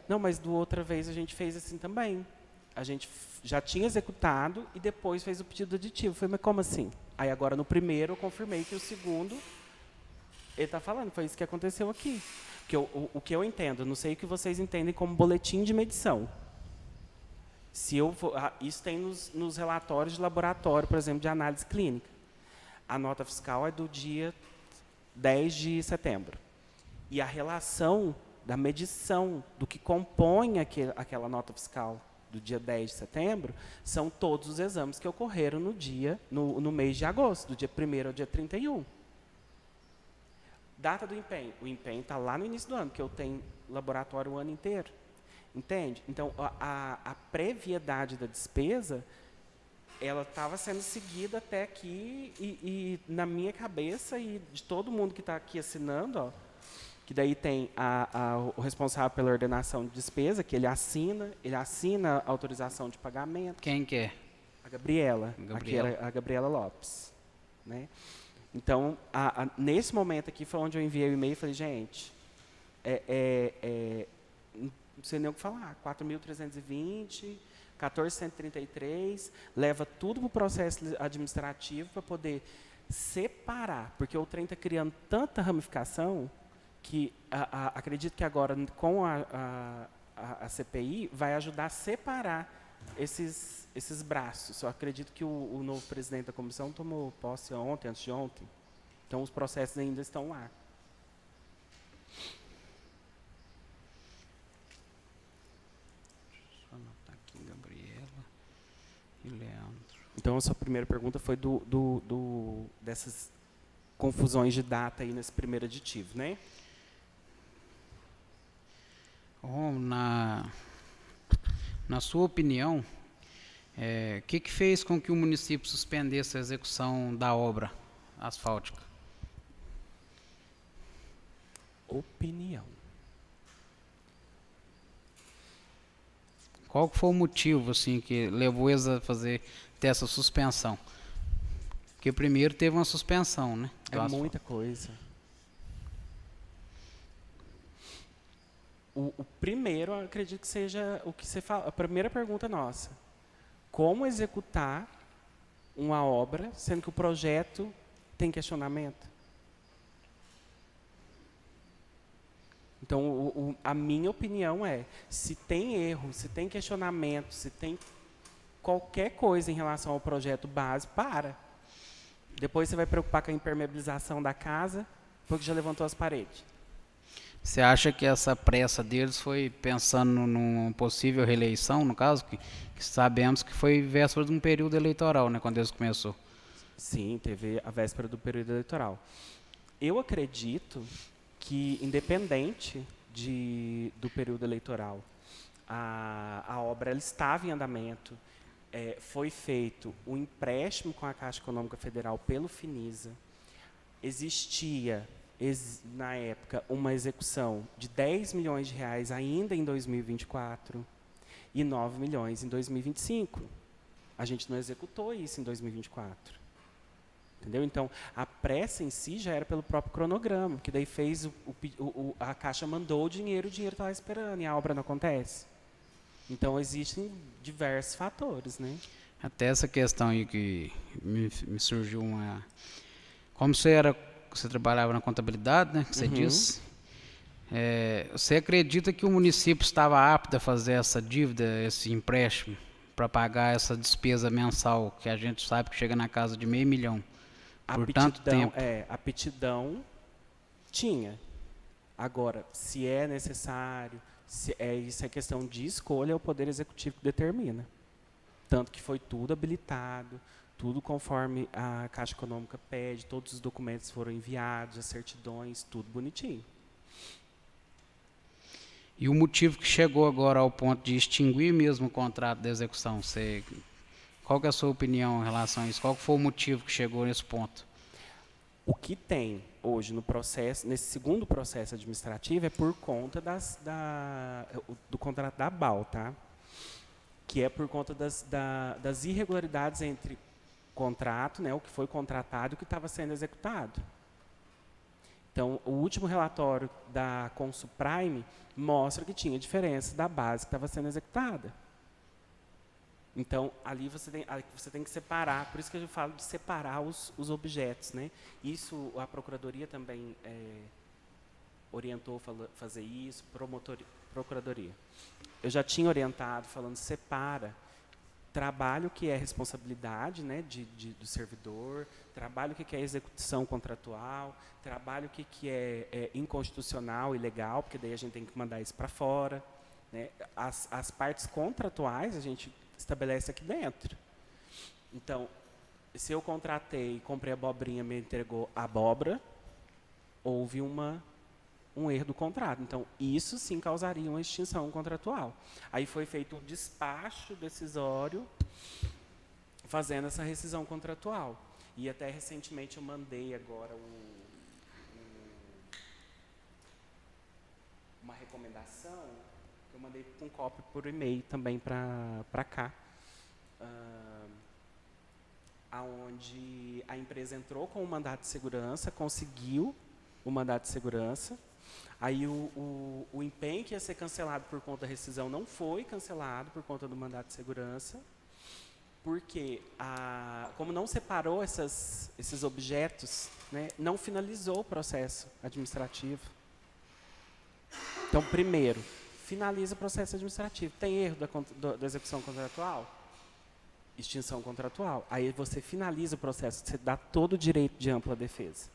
não, mas do outra vez a gente fez assim também. A gente já tinha executado e depois fez o pedido aditivo. Eu falei, mas como assim? Aí agora no primeiro eu confirmei que o segundo, ele está falando, foi isso que aconteceu aqui. Porque o que eu entendo, não sei o que vocês entendem como boletim de medição. Se eu for, isso tem nos relatórios de laboratório, por exemplo, de análise clínica. A nota fiscal é do dia 10 de setembro. E a relação da medição do que compõe aquela nota fiscal do dia 10 de setembro são todos os exames que ocorreram no mês de agosto, do dia 1º ao dia 31. Data do empenho. O empenho está lá no início do ano, porque eu tenho laboratório o ano inteiro. Entende? Então, a previedade da despesa, ela estava sendo seguida até aqui e na minha cabeça e de todo mundo que está aqui assinando, que daí tem o responsável pela ordenação de despesa, que ele assina a autorização de pagamento. Quem que é? A Gabriela. Aqui era a Gabriela Lopes. Né? Então, nesse momento aqui foi onde eu enviei o e-mail e falei, gente, não sei nem o que falar, 4.320, 14.133, leva tudo para o processo administrativo para poder separar, porque o trem está criando tanta ramificação que acredito que agora, com a CPI, vai ajudar a separar esses braços. Eu acredito que o novo presidente da comissão tomou posse antes de ontem, então os processos ainda estão lá. Então, a sua primeira pergunta foi dessas confusões de data aí nesse primeiro aditivo, né? Na sua opinião, o que fez com que o município suspendesse a execução da obra asfáltica? Opinião. Qual foi o motivo assim, que levou eles a ter essa suspensão? Porque primeiro teve uma suspensão, né? É muita coisa. O primeiro, eu acredito que seja o que você fala. A primeira pergunta nossa. Como executar uma obra, sendo que o projeto tem questionamento? Então, a minha opinião se tem erro, se tem questionamento, se tem qualquer coisa em relação ao projeto base, para. Depois você vai preocupar com a impermeabilização da casa, porque já levantou as paredes. Você acha que essa pressa deles foi pensando numa possível reeleição, no caso, que sabemos que foi véspera de um período eleitoral, né, quando eles começou? Sim, teve a véspera do período eleitoral. Eu acredito que, independente do período eleitoral, a obra ela estava em andamento, foi feito um empréstimo com a Caixa Econômica Federal pelo Finisa, existia, na época, uma execução de 10 milhões de reais ainda em 2024 e 9 milhões em 2025. A gente não executou isso em 2024. Entendeu? Então, a pressa em si já era pelo próprio cronograma, que daí fez a Caixa mandou o dinheiro estava esperando, e a obra não acontece. Então, existem diversos fatores, né? Até essa questão aí que me surgiu uma... Como você trabalhava na contabilidade, né, que você disse, você acredita que o município estava apto a fazer essa dívida, esse empréstimo, para pagar essa despesa mensal, que a gente sabe que chega na casa de R$500 mil? Por tanto tempo. A aptidão tinha. Agora, se é necessário, isso é questão de escolha, é o Poder Executivo que determina. Tanto que foi tudo habilitado, Tudo conforme a Caixa Econômica pede, todos os documentos foram enviados, as certidões, tudo bonitinho. E o motivo que chegou agora ao ponto de extinguir mesmo o contrato de execução, qual que é a sua opinião em relação a isso? Qual que foi o motivo que chegou nesse ponto? O que tem hoje no processo, nesse segundo processo administrativo, é por conta do contrato da ABAL, tá? Que é por conta das irregularidades entre contrato, né, o que foi contratado e o que estava sendo executado. Então, o último relatório da Consuprime mostra que tinha diferença da base que estava sendo executada. Então, ali você tem que separar, por isso que eu falo de separar os objetos, né? Isso, a Procuradoria também orientou fazer isso, Procuradoria. Eu já tinha orientado, falando, separa trabalho que é responsabilidade, né, do servidor, trabalho que é execução contratual, trabalho que é inconstitucional, ilegal, porque daí a gente tem que mandar isso para fora. Né? As partes contratuais a gente estabelece aqui dentro. Então, se eu contratei, comprei abobrinha, me entregou abóbora, houve um erro do contrato. Então, isso sim causaria uma extinção contratual. Aí foi feito um despacho decisório fazendo essa rescisão contratual. E até recentemente eu mandei agora uma recomendação, que eu mandei com cópia por e-mail também para cá, aonde a empresa entrou com o mandato de segurança, conseguiu o mandato de segurança. Aí o empenho que ia ser cancelado por conta da rescisão não foi cancelado por conta do mandato de segurança, porque, como não separou esses objetos, né, não finalizou o processo administrativo. Então, primeiro, finaliza o processo administrativo. Tem erro da execução contratual? Extinção contratual. Aí você finaliza o processo, você dá todo o direito de ampla defesa.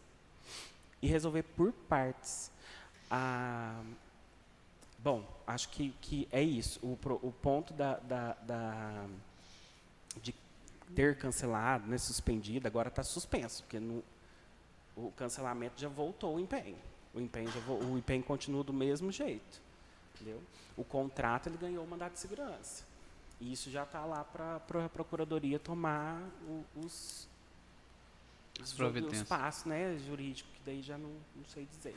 E resolver por partes. Bom, acho que é isso. O ponto de ter cancelado, né, suspendido, agora está suspenso, porque o cancelamento já voltou o empenho. O empenho continua do mesmo jeito. Entendeu? O contrato ele ganhou o mandato de segurança. E isso já está lá para a Procuradoria tomar os passos, né, jurídicos, que daí já não sei dizer.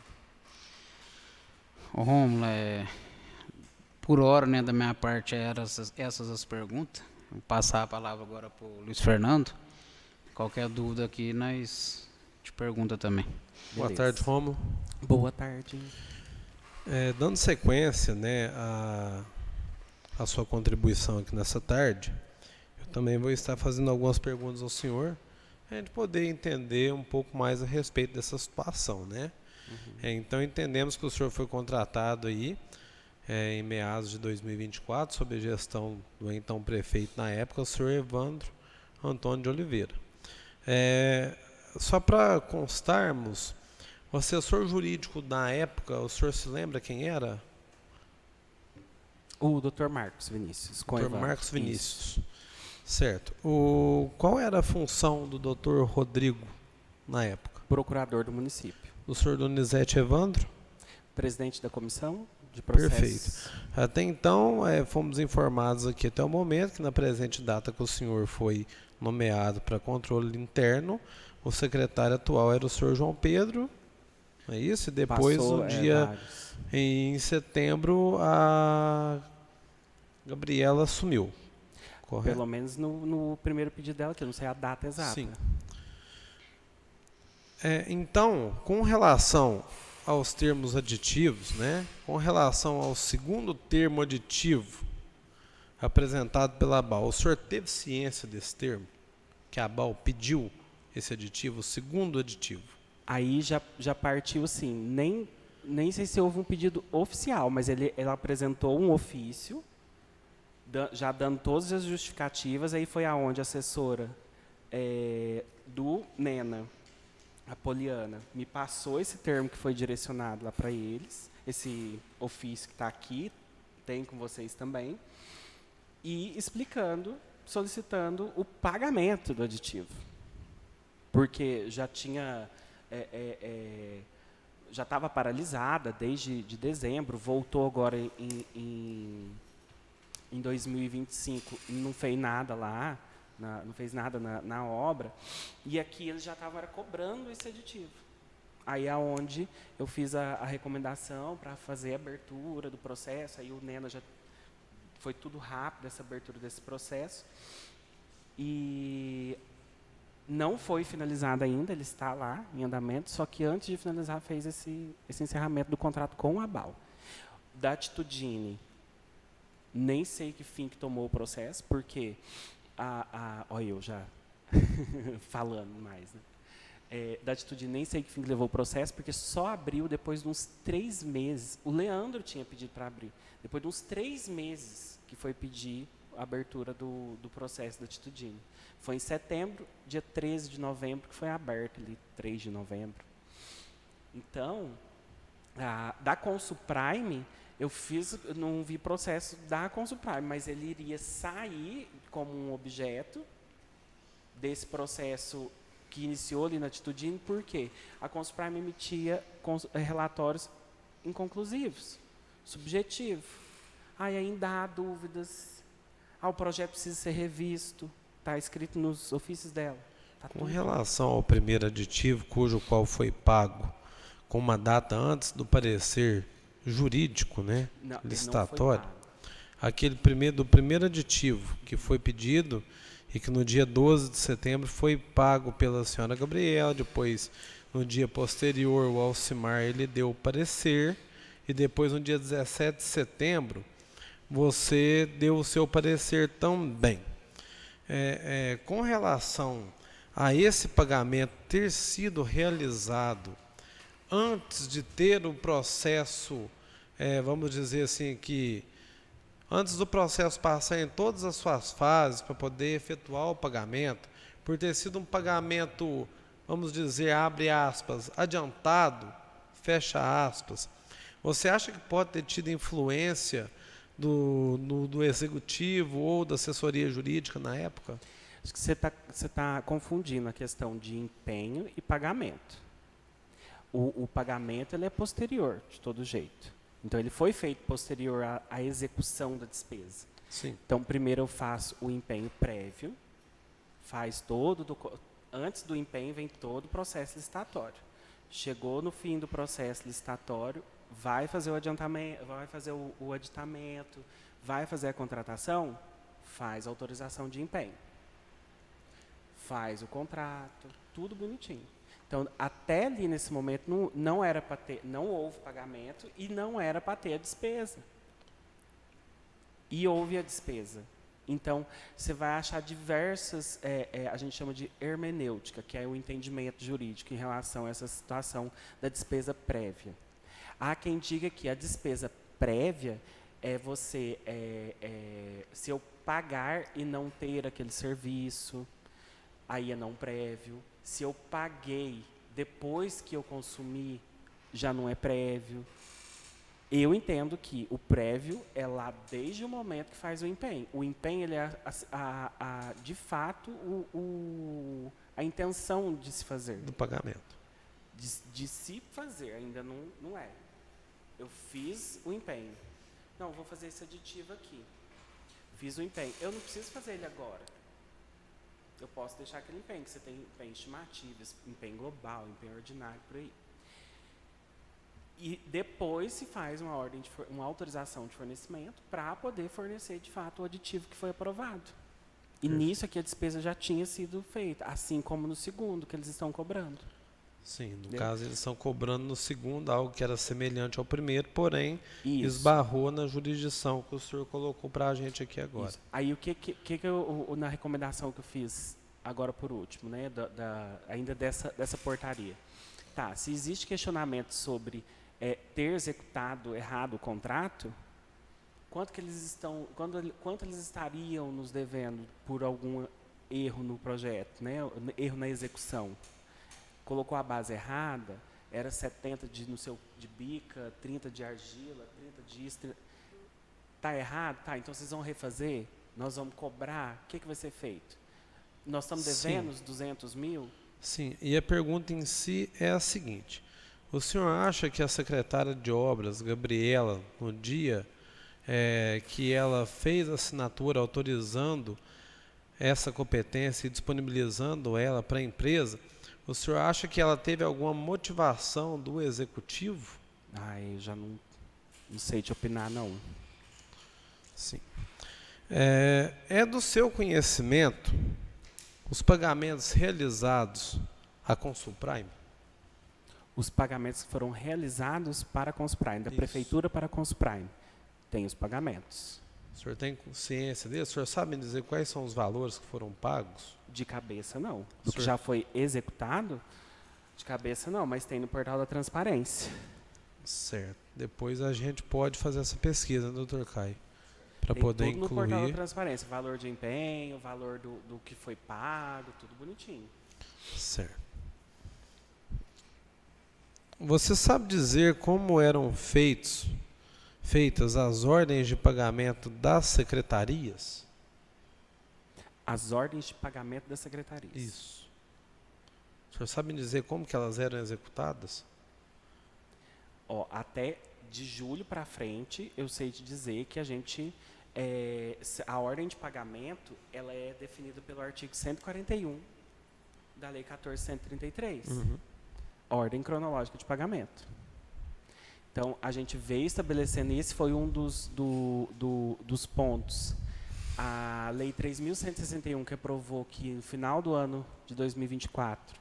Ô Rômulo, por hora, né, da minha parte, eram essas as perguntas. Vou passar a palavra agora para o Luiz Fernando. Qualquer dúvida aqui, nós te pergunta também. Boa tarde, Rômulo. Boa tarde. Dando sequência, né, a sua contribuição aqui nessa tarde, eu também vou estar fazendo algumas perguntas ao senhor, para a gente poder entender um pouco mais a respeito dessa situação, né? Então, entendemos que o senhor foi contratado aí em meados de 2024, sob a gestão do então prefeito na época, o senhor Evandro Antônio de Oliveira. Só para constarmos, o assessor jurídico na época, o senhor se lembra quem era? O Dr. Marcos Vinícius. Dr. Marcos Vinícius. Certo. Qual era a função do Dr. Rodrigo na época? Procurador do município. O senhor Donizete Evandro? Presidente da comissão de processos. Perfeito. Até então, fomos informados aqui até o momento que na presente data que o senhor foi nomeado para controle interno, o secretário atual era o senhor João Pedro, é isso? E depois, em setembro, a Gabriela assumiu. Correto? Pelo menos no primeiro pedido dela, que eu não sei a data exata. Sim. Então, com relação aos termos aditivos, né, com relação ao segundo termo aditivo apresentado pela ABAL, o senhor teve ciência desse termo? Que a ABAL pediu esse aditivo, o segundo aditivo? Aí já partiu assim, nem sei se houve um pedido oficial, mas ela apresentou um ofício, já dando todas as justificativas, aí foi aonde a assessora do NENA, a Poliana, me passou esse termo que foi direcionado lá para eles, esse ofício que está aqui, tem com vocês também, e explicando solicitando o pagamento do aditivo. Porque já tinha... já estava paralisada desde de dezembro, voltou agora em 2025 e não fez nada lá, não fez nada na obra, e aqui eles já estavam cobrando esse aditivo. Aí é onde eu fiz a recomendação para fazer a abertura do processo, aí o Nena já foi tudo rápido, essa abertura desse processo, e não foi finalizado ainda, ele está lá em andamento, só que antes de finalizar fez esse encerramento do contrato com a ABAL. Da Atitudine, nem sei que fim que tomou o processo, porque olha eu já falando mais, né? Da Atitudine, nem sei que fim que levou o processo, porque só abriu depois de uns 3 meses. O Leandro tinha pedido para abrir. Depois de uns 3 meses que foi pedir a abertura do processo da Atitudine. Foi em setembro, dia 13 de novembro, que foi aberto ali, 3 de novembro. Então, da Consuprime, eu não vi processo da Consuprime, mas ele iria sair como um objeto desse processo que iniciou ali na Atitudine, porque a Consuprime emitia relatórios inconclusivos, subjetivos. Aí ainda há dúvidas. O projeto precisa ser revisto. Está escrito nos ofícios dela. Tá Com tudo. relação ao primeiro aditivo, cujo qual foi pago com uma data antes do parecer jurídico, né, Não, licitatório, ele não foi pago. do primeiro aditivo que foi pedido e que no dia 12 de setembro foi pago pela senhora Gabriela, depois no dia posterior o Alcimar ele deu o parecer e depois no dia 17 de setembro você deu o seu parecer também. Com relação a esse pagamento ter sido realizado antes de ter o processo, vamos dizer assim, que antes do processo passar em todas as suas fases para poder efetuar o pagamento, por ter sido um pagamento, vamos dizer, abre aspas, adiantado, fecha aspas, você acha que pode ter tido influência do executivo ou da assessoria jurídica na época? Acho que você tá confundindo a questão de empenho e pagamento. O pagamento ele é posterior, de todo jeito. Então, ele foi feito posterior à execução da despesa. Sim. Então, primeiro eu faço o empenho prévio, antes do empenho vem todo o processo licitatório. Chegou no fim do processo licitatório, vai fazer o adiantamento, vai fazer o aditamento, vai fazer a contratação, faz a autorização de empenho. Faz o contrato, tudo bonitinho. Então, até ali nesse momento não era para ter, não houve pagamento e não era para ter a despesa. E houve a despesa. Então, você vai achar diversas, a gente chama de hermenêutica, que é o entendimento jurídico em relação a essa situação da despesa prévia. Há quem diga que a despesa prévia é você, se eu pagar e não ter aquele serviço, aí é não prévio. Se eu paguei depois que eu consumi, já não é prévio. Eu entendo que o prévio é lá desde o momento que faz o empenho. O empenho ele é, de fato, a intenção de se fazer. Do pagamento. De se fazer, ainda não é. Eu fiz o empenho. Não, vou fazer esse aditivo aqui. Fiz o empenho. Eu não preciso fazer ele agora. Eu posso deixar aquele empenho, que você tem empenho estimativo, empenho global, empenho ordinário, por aí. E depois se faz uma autorização de fornecimento para poder fornecer, de fato, o aditivo que foi aprovado. E nisso aqui a despesa já tinha sido feita, assim como no segundo, que eles estão cobrando. Sim, no caso eles estão cobrando no segundo algo que era semelhante ao primeiro, porém Isso. esbarrou na jurisdição que o senhor colocou para a gente aqui agora. Isso. Aí o que eu, na recomendação que eu fiz agora por último, né, ainda dessa portaria. Tá, se existe questionamento sobre ter executado errado o contrato, quanto eles estariam nos devendo por algum erro no projeto, né, erro na execução? Colocou a base errada, era 70 de bica, 30 de argila, 30 de istra. Está errado? Tá, então vocês vão refazer? Nós vamos cobrar? O que vai ser feito? Nós estamos Sim. devendo os 200 mil? Sim, e a pergunta em si é a seguinte: o senhor acha que a secretária de obras, Gabriela, no dia que ela fez a assinatura autorizando essa competência e disponibilizando ela para a empresa, o senhor acha que ela teve alguma motivação do executivo? Eu já não sei te opinar, não. Sim. É do seu conhecimento os pagamentos realizados à Consulprime? Os pagamentos que foram realizados para a Consulprime, da Isso. Prefeitura para a Consulprime, tem os pagamentos. O senhor tem consciência disso? O senhor sabe me dizer quais são os valores que foram pagos? De cabeça, não. O Do que senhor- já foi executado, de cabeça, não, mas tem no portal da transparência. Certo. Depois a gente pode fazer essa pesquisa, né, Dr. Caio? Para Tem poder tudo no portal da incluir. transparência, valor de empenho, valor do que foi pago, tudo bonitinho. Certo. Você sabe dizer como eram feitas as ordens de pagamento das secretarias? As ordens de pagamento da secretaria. Isso. O senhor sabe me dizer como que elas eram executadas? Até de julho para frente, eu sei te dizer que a ordem de pagamento ela é definida pelo artigo 141 da Lei 14.133. Ordem cronológica de pagamento. Então, a gente veio estabelecendo, e esse foi um dos pontos. A Lei 3.161, que aprovou que no final do ano de 2024,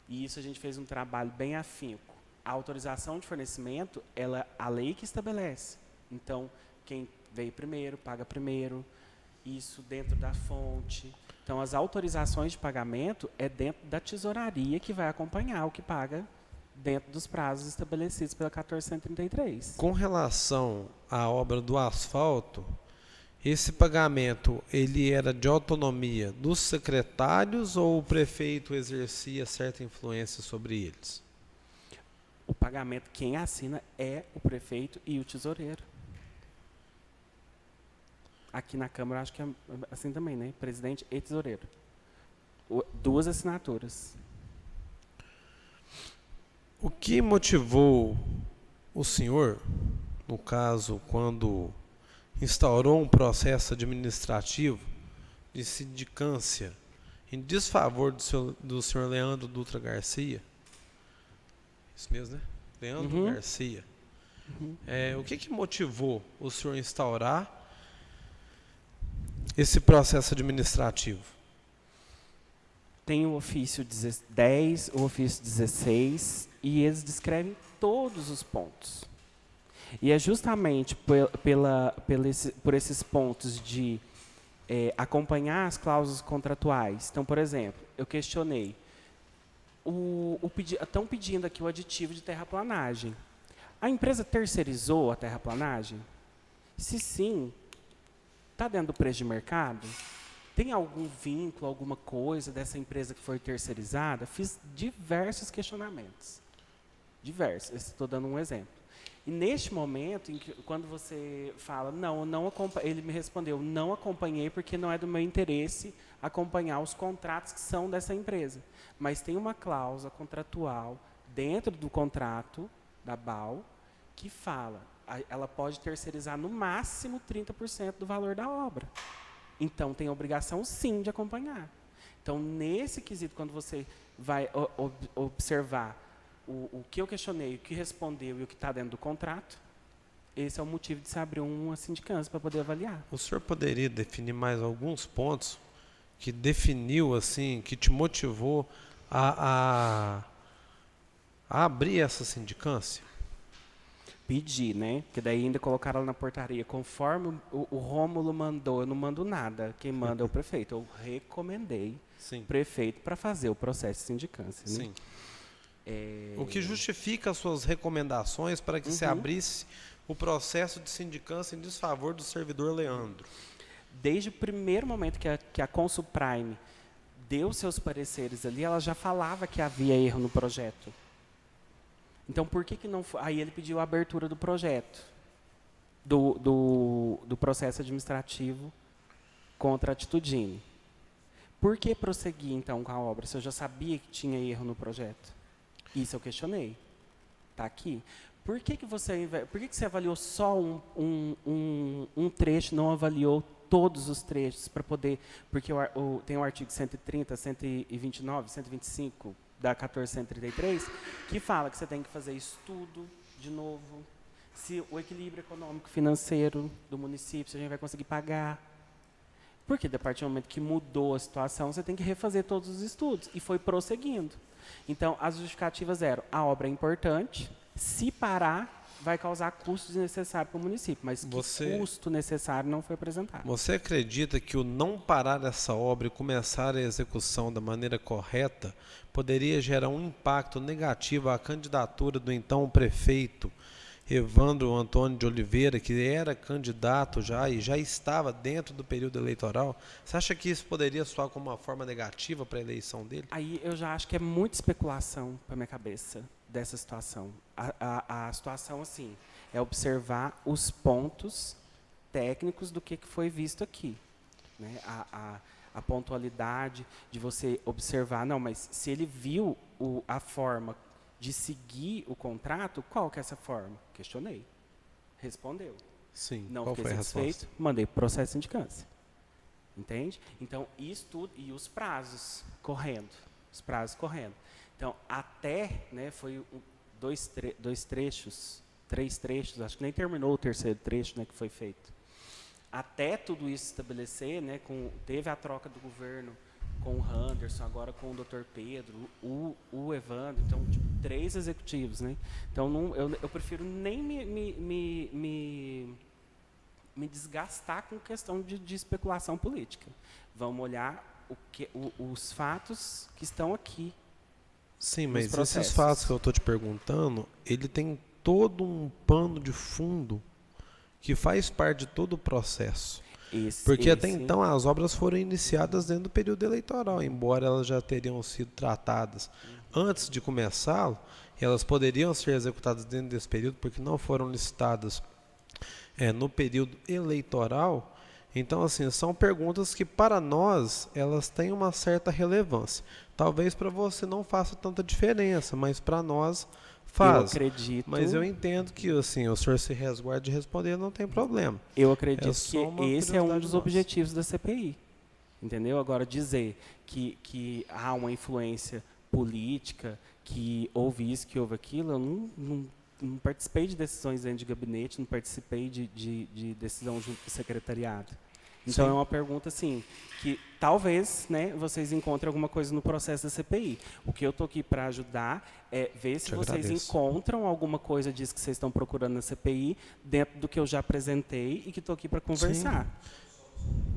e isso a gente fez um trabalho bem afinco. A autorização de fornecimento, a lei que estabelece. Então, quem veio primeiro, paga primeiro, isso dentro da fonte. Então, as autorizações de pagamento é dentro da tesouraria que vai acompanhar o que paga dentro dos prazos estabelecidos pela 1433. Com relação à obra do asfalto, esse pagamento ele era de autonomia dos secretários ou o prefeito exercia certa influência sobre eles? O pagamento, quem assina é o prefeito e o tesoureiro. Aqui na Câmara, acho que é assim também, né? Presidente e tesoureiro. Duas assinaturas. O que motivou o senhor, no caso, quando instaurou um processo administrativo de sindicância em desfavor do senhor Leandro Dutra Garcia? Isso mesmo, né? Leandro Garcia. O que motivou o senhor instaurar esse processo administrativo? Tem o ofício 10, o ofício 16, e eles descrevem todos os pontos. E é justamente por esses pontos de acompanhar as cláusulas contratuais. Então, por exemplo, eu questionei, estão pedindo aqui o aditivo de terraplanagem. A empresa terceirizou a terraplanagem? Se sim, está dentro do preço de mercado? Tem algum vínculo, alguma coisa dessa empresa que foi terceirizada? Fiz diversos questionamentos. Diversos. Estou dando um exemplo. E neste momento, quando você fala, ele me respondeu, não acompanhei porque não é do meu interesse acompanhar os contratos que são dessa empresa. Mas tem uma cláusula contratual dentro do contrato da BAL que fala, ela pode terceirizar no máximo 30% do valor da obra. Então, tem a obrigação, sim, de acompanhar. Então, nesse quesito, quando você vai observar o que eu questionei, o que respondeu e o que está dentro do contrato, esse é o motivo de se abrir uma sindicância para poder avaliar. O senhor poderia definir mais alguns pontos que definiu, assim, que te motivou a abrir essa sindicância? Pedir, né? Porque daí ainda colocaram na portaria, conforme o Rômulo mandou, eu não mando nada, quem manda é o prefeito. Eu recomendei o prefeito para fazer o processo de sindicância. Né? Sim. O que justifica as suas recomendações para que se abrisse o processo de sindicância em desfavor do servidor Leandro? Desde o primeiro momento que a Consulprime deu seus pareceres ali, ela já falava que havia erro no projeto. Então, por que não foi? Aí ele pediu a abertura do projeto, do processo administrativo contra a Atitudine. Por que prosseguir, então, com a obra, se eu já sabia que tinha erro no projeto? Isso eu questionei. Está aqui. Por que você avaliou só um trecho, não avaliou todos os trechos, para poder... Porque tem o artigo 130, 129, 125 da 1433, que fala que você tem que fazer estudo, de novo, se o equilíbrio econômico-financeiro do município, se a gente vai conseguir pagar. Porque, a partir do momento que mudou a situação, você tem que refazer todos os estudos. E foi prosseguindo. Então, as justificativas eram: a obra é importante, se parar, vai causar custos desnecessários para o município. Mas que custo necessário não foi apresentado. Você acredita que o não parar essa obra e começar a execução da maneira correta poderia gerar um impacto negativo à candidatura do então prefeito Evandro Antônio de Oliveira, que era candidato já e já estava dentro do período eleitoral? Você acha que isso poderia soar como uma forma negativa para a eleição dele? Aí eu já acho que é muita especulação para minha cabeça dessa situação. A situação, assim, é observar os pontos técnicos do que foi visto aqui, né? A pontualidade de você observar, não, mas se ele viu a forma de seguir o contrato, qual que é essa forma? Questionei. Respondeu. Sim. Não Qual fiquei foi a satisfeito, resposta? mandei para o processo de sindicância. Entende? Então, isso tudo, e os prazos correndo. Os prazos correndo. Então, até, né, foi três trechos, acho que nem terminou o terceiro trecho, né, que foi feito. Até tudo isso estabelecer, né, teve a troca do governo com o Anderson, agora com o Dr. Pedro, o Evandro, então, tipo, 3 executivos, né? Então, eu prefiro nem me desgastar com questão de especulação política. Vamos olhar os fatos que estão aqui. Sim, mas esses fatos que eu estou te perguntando, ele tem todo um pano de fundo que faz parte de todo o processo. Porque até então as obras foram iniciadas dentro do período eleitoral, embora elas já teriam sido tratadas antes de começá-lo, elas poderiam ser executadas dentro desse período, porque não foram licitadas no período eleitoral. Então, assim, são perguntas que para nós elas têm uma certa relevância. Talvez para você não faça tanta diferença, mas para nós faz. Eu acredito. Mas eu entendo que, assim, o senhor se resguarde de responder, não tem problema. Eu acredito que esse é um dos nossa. objetivos da CPI. Entendeu? Agora, dizer que há uma influência política, que houve isso, que houve aquilo, eu não participei de decisões dentro de gabinete, não participei de decisão junto com o secretariado. Então, é uma pergunta, assim, que talvez, né, vocês encontrem alguma coisa no processo da CPI. O que eu estou aqui para ajudar é ver se vocês encontram alguma coisa disso que vocês estão procurando na CPI, dentro do que eu já apresentei e que estou aqui para conversar. Sim.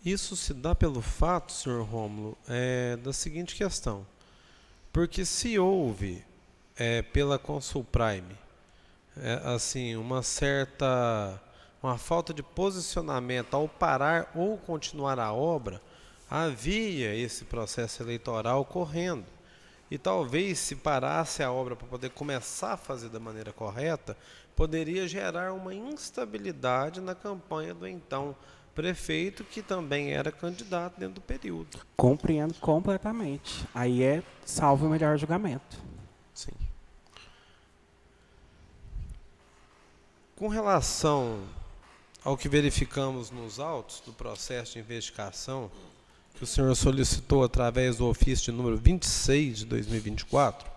Isso se dá pelo fato, senhor Rômulo, da seguinte questão. Porque se houve, pela Consulprime, assim, uma falta de posicionamento ao parar ou continuar a obra, havia esse processo eleitoral correndo. e talvez se parasse a obra para poder começar a fazer da maneira correta, poderia gerar uma instabilidade na campanha do então prefeito, que também era candidato dentro do período. Compreendo completamente. Aí é salvo o melhor julgamento. Sim. Com relação ao que verificamos nos autos do processo de investigação, que o senhor solicitou através do ofício de número 26 de 2024,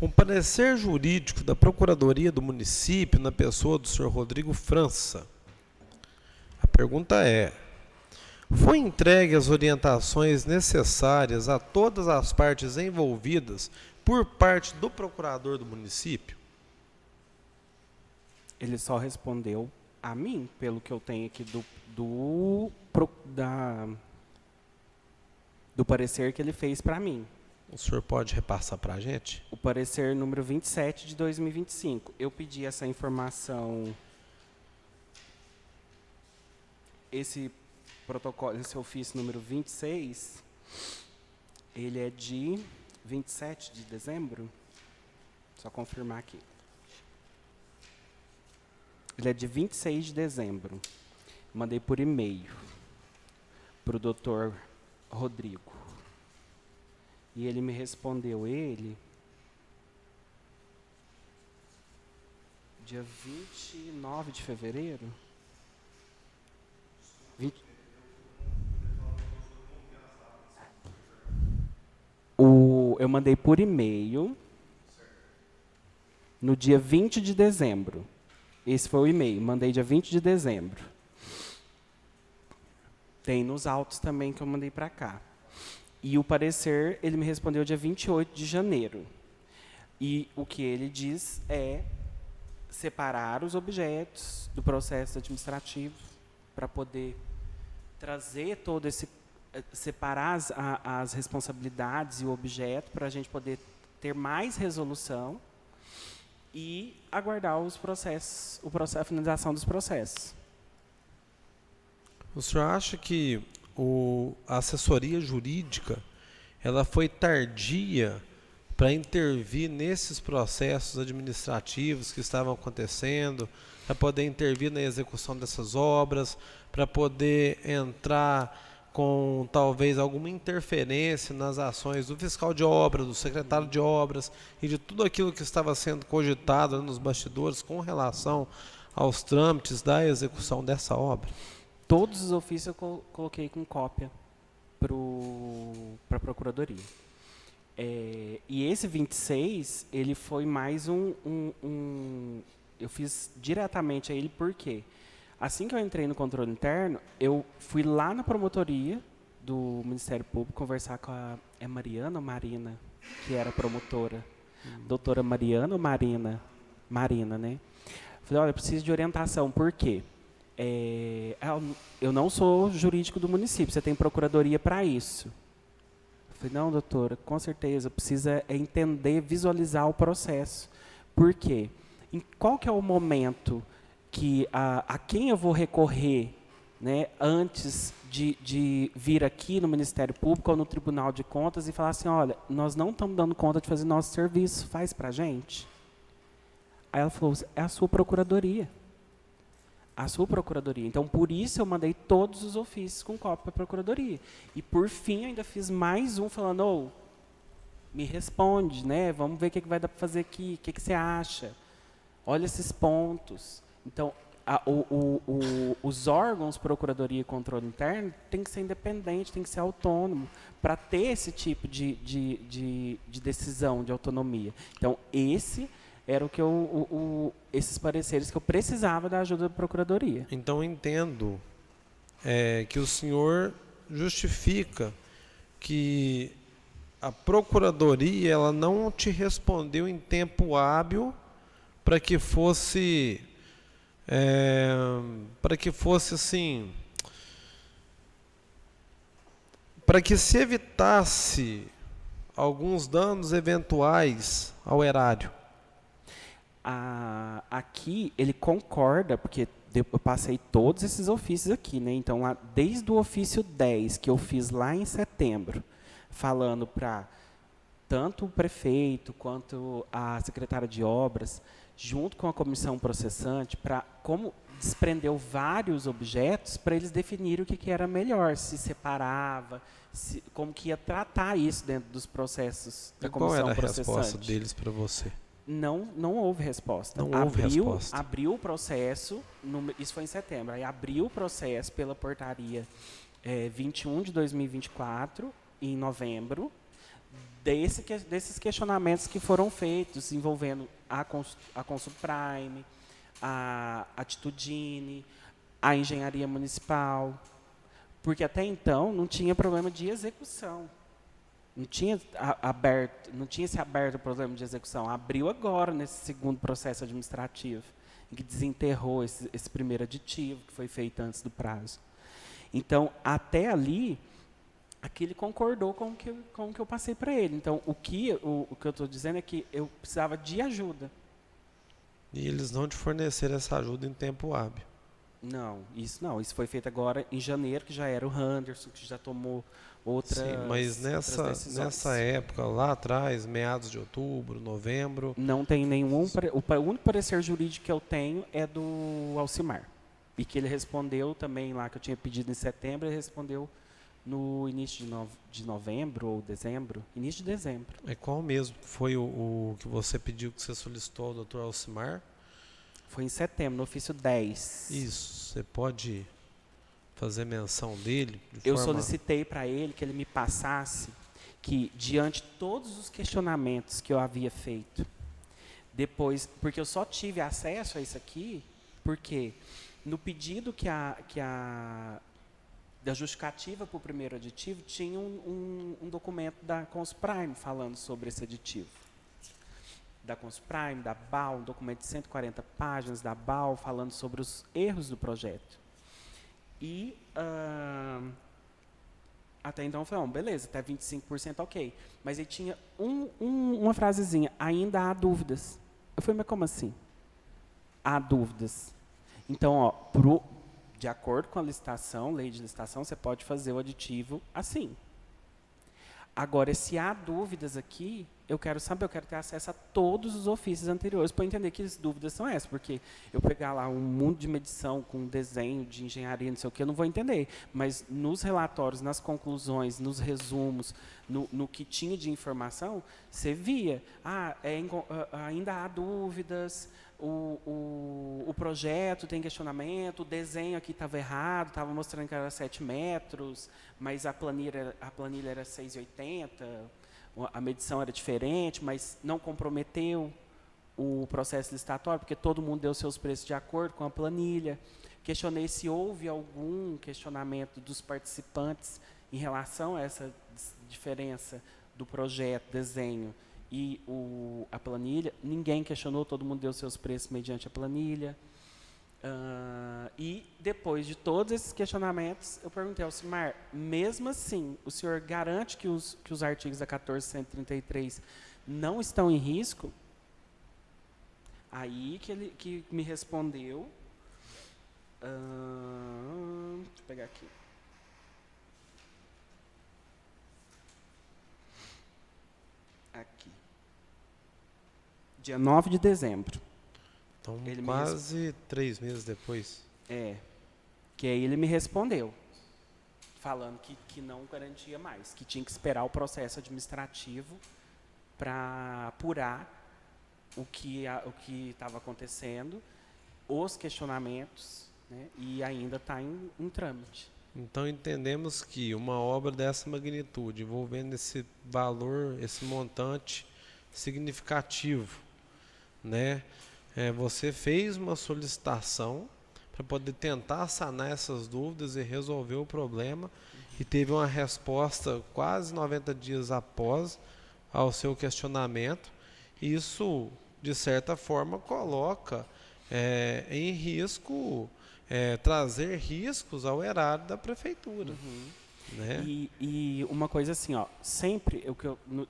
um parecer jurídico da Procuradoria do Município, na pessoa do senhor Rodrigo França. A pergunta é: foi entregue as orientações necessárias a todas as partes envolvidas por parte do procurador do município? Ele só respondeu a mim, pelo que eu tenho aqui do parecer que ele fez para mim. O senhor pode repassar para a gente? O parecer número 27 de 2025. Eu pedi essa informação, esse protocolo, esse ofício número 26, ele é de 27 de dezembro? Só confirmar aqui. Ele é de 26 de dezembro. Mandei por e-mail para o doutor Rodrigo. E ele me respondeu, dia 29 de fevereiro. Eu mandei por e-mail no dia 20 de dezembro. Esse foi o e-mail, mandei dia 20 de dezembro. Tem nos autos também que eu mandei para cá. E o parecer, ele me respondeu dia 28 de janeiro. E o que ele diz é separar os objetos do processo administrativo para poder trazer todo esse... separar as responsabilidades e o objeto para a gente poder ter mais resolução e aguardar os processos, a finalização dos processos. O senhor acha que a assessoria jurídica ela foi tardia para intervir nesses processos administrativos que estavam acontecendo, para poder intervir na execução dessas obras, para poder entrar com talvez alguma interferência nas ações do fiscal de obras, do secretário de obras e de tudo aquilo que estava sendo cogitado nos bastidores com relação aos trâmites da execução dessa obra? Todos os ofícios eu coloquei com cópia para a Procuradoria. E esse 26, ele foi mais eu fiz diretamente a ele, por quê? Assim que eu entrei no controle interno, eu fui lá na promotoria do Ministério Público conversar com a Mariana ou Marina, que era promotora. Doutora Mariana ou Marina? Marina, né? Falei, olha, eu preciso de orientação, por quê? Eu não sou jurídico do município, você tem procuradoria para isso. Eu falei, não, doutora, com certeza, precisa entender, visualizar o processo. Por quê? Qual que é o momento que a quem eu vou recorrer, né, antes de vir aqui no Ministério Público ou no Tribunal de Contas e falar assim, olha, nós não estamos dando conta de fazer nosso serviço, faz para a gente? Aí ela falou, é a sua procuradoria. A sua procuradoria. Então, por isso eu mandei todos os ofícios com cópia para a procuradoria. E, por fim, eu ainda fiz mais um falando, me responde, né? Vamos ver o que vai dar para fazer aqui, o que você acha? Olha esses pontos. Então, os órgãos, Procuradoria e Controle Interno, tem que ser independente, tem que ser autônomo, para ter esse tipo de decisão, de autonomia. Então, esse era esses pareceres que eu precisava da ajuda da Procuradoria. Então, eu entendo que o senhor justifica que a Procuradoria ela não te respondeu em tempo hábil para que fosse assim, para que se evitasse alguns danos eventuais ao erário. Aqui ele concorda, porque eu passei todos esses ofícios aqui, né? Então, lá, desde o ofício 10, que eu fiz lá em setembro, falando para tanto o prefeito quanto a secretária de obras, junto com a comissão processante, para como desprendeu vários objetos para eles definirem o que era melhor, se separava, como que ia tratar isso dentro dos processos da E qual comissão era a processante. resposta deles para você? Não houve resposta. Não houve resposta. Abriu o processo, isso foi em setembro, aí abriu o processo pela portaria 21 de 2024, em novembro, desses questionamentos que foram feitos, envolvendo a Consul Prime, a Atitudine, a Engenharia Municipal, porque até então não tinha problema de execução. Não tinha se aberto o problema de execução. Abriu agora, nesse segundo processo administrativo, em que desenterrou esse primeiro aditivo, que foi feito antes do prazo. Então, até ali, aquele concordou com o que eu passei para ele. Então, o que eu estou dizendo é que eu precisava de ajuda. E eles não te forneceram essa ajuda em tempo hábil. Não. Isso foi feito agora em janeiro, que já era o Anderson, que já tomou outras Sim, mas nessa época, lá atrás, meados de outubro, novembro... Não tem nenhum... O único parecer jurídico que eu tenho é do Alcimar. E que ele respondeu também lá, que eu tinha pedido em setembro, ele respondeu no início de novembro ou dezembro. Início de dezembro. Qual mesmo foi o que você pediu, que você solicitou ao Dr. Alcimar? Foi em setembro, no ofício 10. Isso, você pode fazer menção dele? Eu solicitei para ele que ele me passasse que, diante de todos os questionamentos que eu havia feito, depois, porque eu só tive acesso a isso aqui, porque no pedido da justificativa para o primeiro aditivo, tinha um documento da Consul Prime falando sobre esse aditivo. Da Consul Prime, da BAL, um documento de 140 páginas da BAL, falando sobre os erros do projeto. E até então eu falei, beleza, até 25% ok. Mas ele tinha uma frasezinha, ainda há dúvidas. Eu falei, mas como assim? Há dúvidas. Então, de acordo com a licitação, lei de licitação, você pode fazer o aditivo assim. Agora, se há dúvidas aqui, eu quero ter acesso a todos os ofícios anteriores para entender que as dúvidas são essas, porque eu pegar lá um mundo de medição com desenho de engenharia, não sei o que, eu não vou entender. Mas nos relatórios, nas conclusões, nos resumos, no que tinha de informação, você via, ainda há dúvidas, o projeto tem questionamento, o desenho aqui estava errado, estava mostrando que era 7 metros, mas a planilha era 6,80, a medição era diferente, mas não comprometeu o processo licitatório, porque todo mundo deu seus preços de acordo com a planilha. Questionei se houve algum questionamento dos participantes em relação a essa diferença do projeto, desenho e a planilha. Ninguém questionou, todo mundo deu seus preços mediante a planilha. E depois de todos esses questionamentos, eu perguntei ao Alcimar, mesmo assim, o senhor garante que os artigos da 1433 não estão em risco? Aí que me respondeu, deixa eu pegar aqui. Aqui. Dia 9 de dezembro. Então, quase 3 meses depois. Que aí ele me respondeu, falando que não garantia mais, que tinha que esperar o processo administrativo para apurar o que estava acontecendo, os questionamentos, né, e ainda está em trâmite. Então, entendemos que uma obra dessa magnitude, envolvendo esse valor, esse montante significativo, né? Você fez uma solicitação para poder tentar sanar essas dúvidas e resolver o problema, e teve uma resposta quase 90 dias após ao seu questionamento. Isso, de certa forma, coloca em risco, trazer riscos ao erário da prefeitura. Uhum. Né? E uma coisa assim, sempre,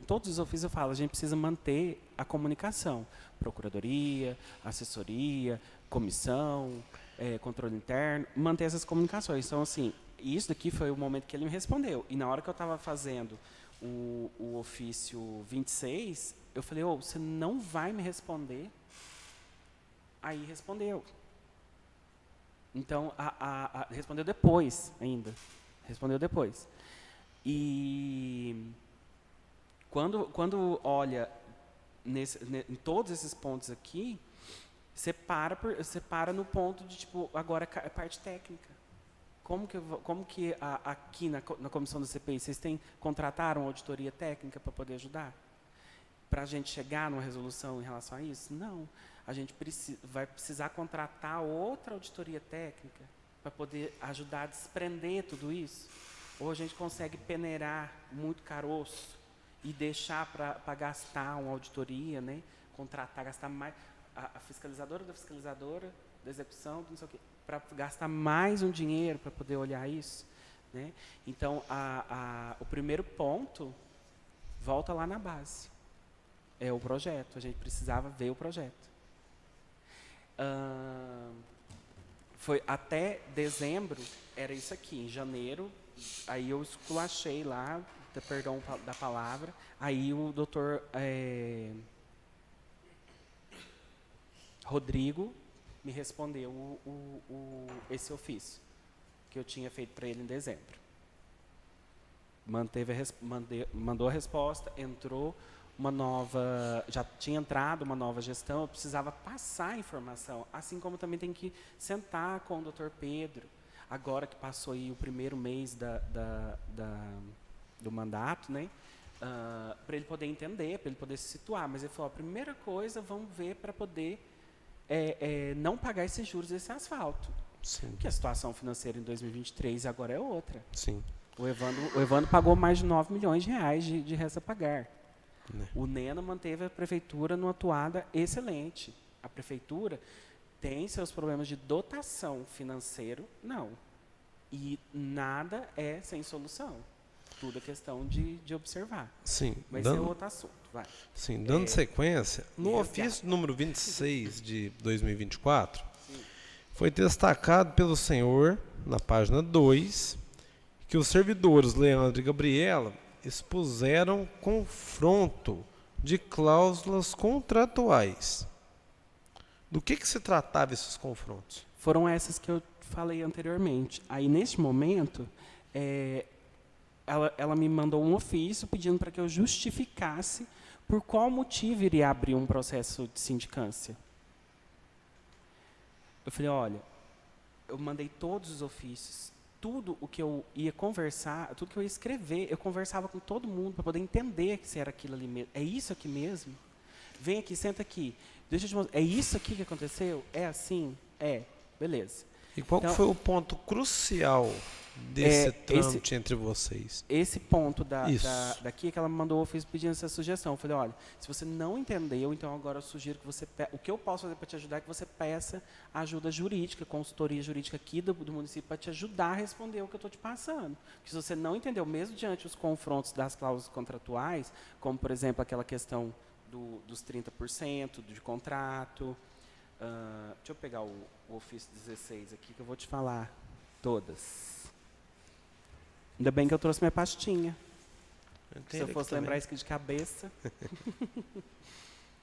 todos os ofícios eu falo, a gente precisa manter a comunicação. Procuradoria, assessoria, comissão, controle interno, manter essas comunicações. Então, assim, isso daqui foi o momento que ele me respondeu. E na hora que eu estava fazendo o ofício 26, eu falei, você não vai me responder? Aí respondeu. Então, respondeu depois ainda. Respondeu depois. E quando olha em todos esses pontos aqui, você para no ponto de, tipo, agora é parte técnica. Como que aqui na comissão da CPI, vocês contrataram auditoria técnica para poder ajudar? Para a gente chegar numa resolução em relação a isso? Não. A gente vai precisar contratar outra auditoria técnica para poder ajudar a desprender tudo isso? Ou a gente consegue peneirar muito caroço e deixar para gastar uma auditoria, né? Contratar, gastar mais, a fiscalizadora da execução, não sei o quê, para gastar mais um dinheiro para poder olhar isso, né? Então, o primeiro ponto volta lá na base. É o projeto, a gente precisava ver o projeto. Foi até dezembro, era isso aqui, em janeiro, aí eu esculachei lá, perdão da palavra, aí o doutor Rodrigo me respondeu esse ofício que eu tinha feito para ele em dezembro. Mandou a resposta, entrou uma nova, já tinha entrado uma nova gestão, eu precisava passar a informação, assim como também tem que sentar com o Dr. Pedro, agora que passou aí o primeiro mês do mandato, né, para ele poder entender, para ele poder se situar. Mas ele falou, a primeira coisa, vamos ver para poder não pagar esses juros desse asfalto. Sim. Porque a situação financeira em 2023 agora é outra. Sim. O Evandro pagou mais de 9 milhões de reais de resta a pagar. Né. O Nena manteve a prefeitura numa atuada excelente. A prefeitura tem seus problemas de dotação financeiro? Não. E nada é sem solução. Tudo é questão de observar. Sim. Mas é outro assunto. Vai. Sim, dando sequência, no resgate. ofício número 26 de 2024, foi destacado pelo senhor, na página 2, que os servidores Leandro e Gabriela expuseram confronto de cláusulas contratuais. Do que se tratava esses confrontos? Foram essas que eu falei anteriormente. Aí, neste momento, ela me mandou um ofício pedindo para que eu justificasse por qual motivo iria abrir um processo de sindicância. Eu falei, olha, eu mandei todos os ofícios, tudo o que eu ia conversar, tudo que eu ia escrever, eu conversava com todo mundo para poder entender se era aquilo ali mesmo. É isso aqui mesmo? Vem aqui, senta aqui. Deixa eu te mostrar. É isso aqui que aconteceu? É assim? É. Beleza. E qual Então, foi o ponto crucial desse trâmite entre vocês? Esse ponto daqui é que ela me mandou o ofício pedindo essa sugestão. Eu falei, olha, se você não entendeu, então agora eu sugiro que você... O que eu posso fazer para te ajudar é que você peça ajuda jurídica, consultoria jurídica aqui do município para te ajudar a responder o que eu estou te passando. Porque se você não entendeu, mesmo diante dos confrontos das cláusulas contratuais, como, por exemplo, aquela questão dos 30% de contrato... deixa eu pegar o ofício 16 aqui, que eu vou te falar todas. Ainda bem que eu trouxe minha pastinha. Se eu fosse lembrar isso aqui de cabeça.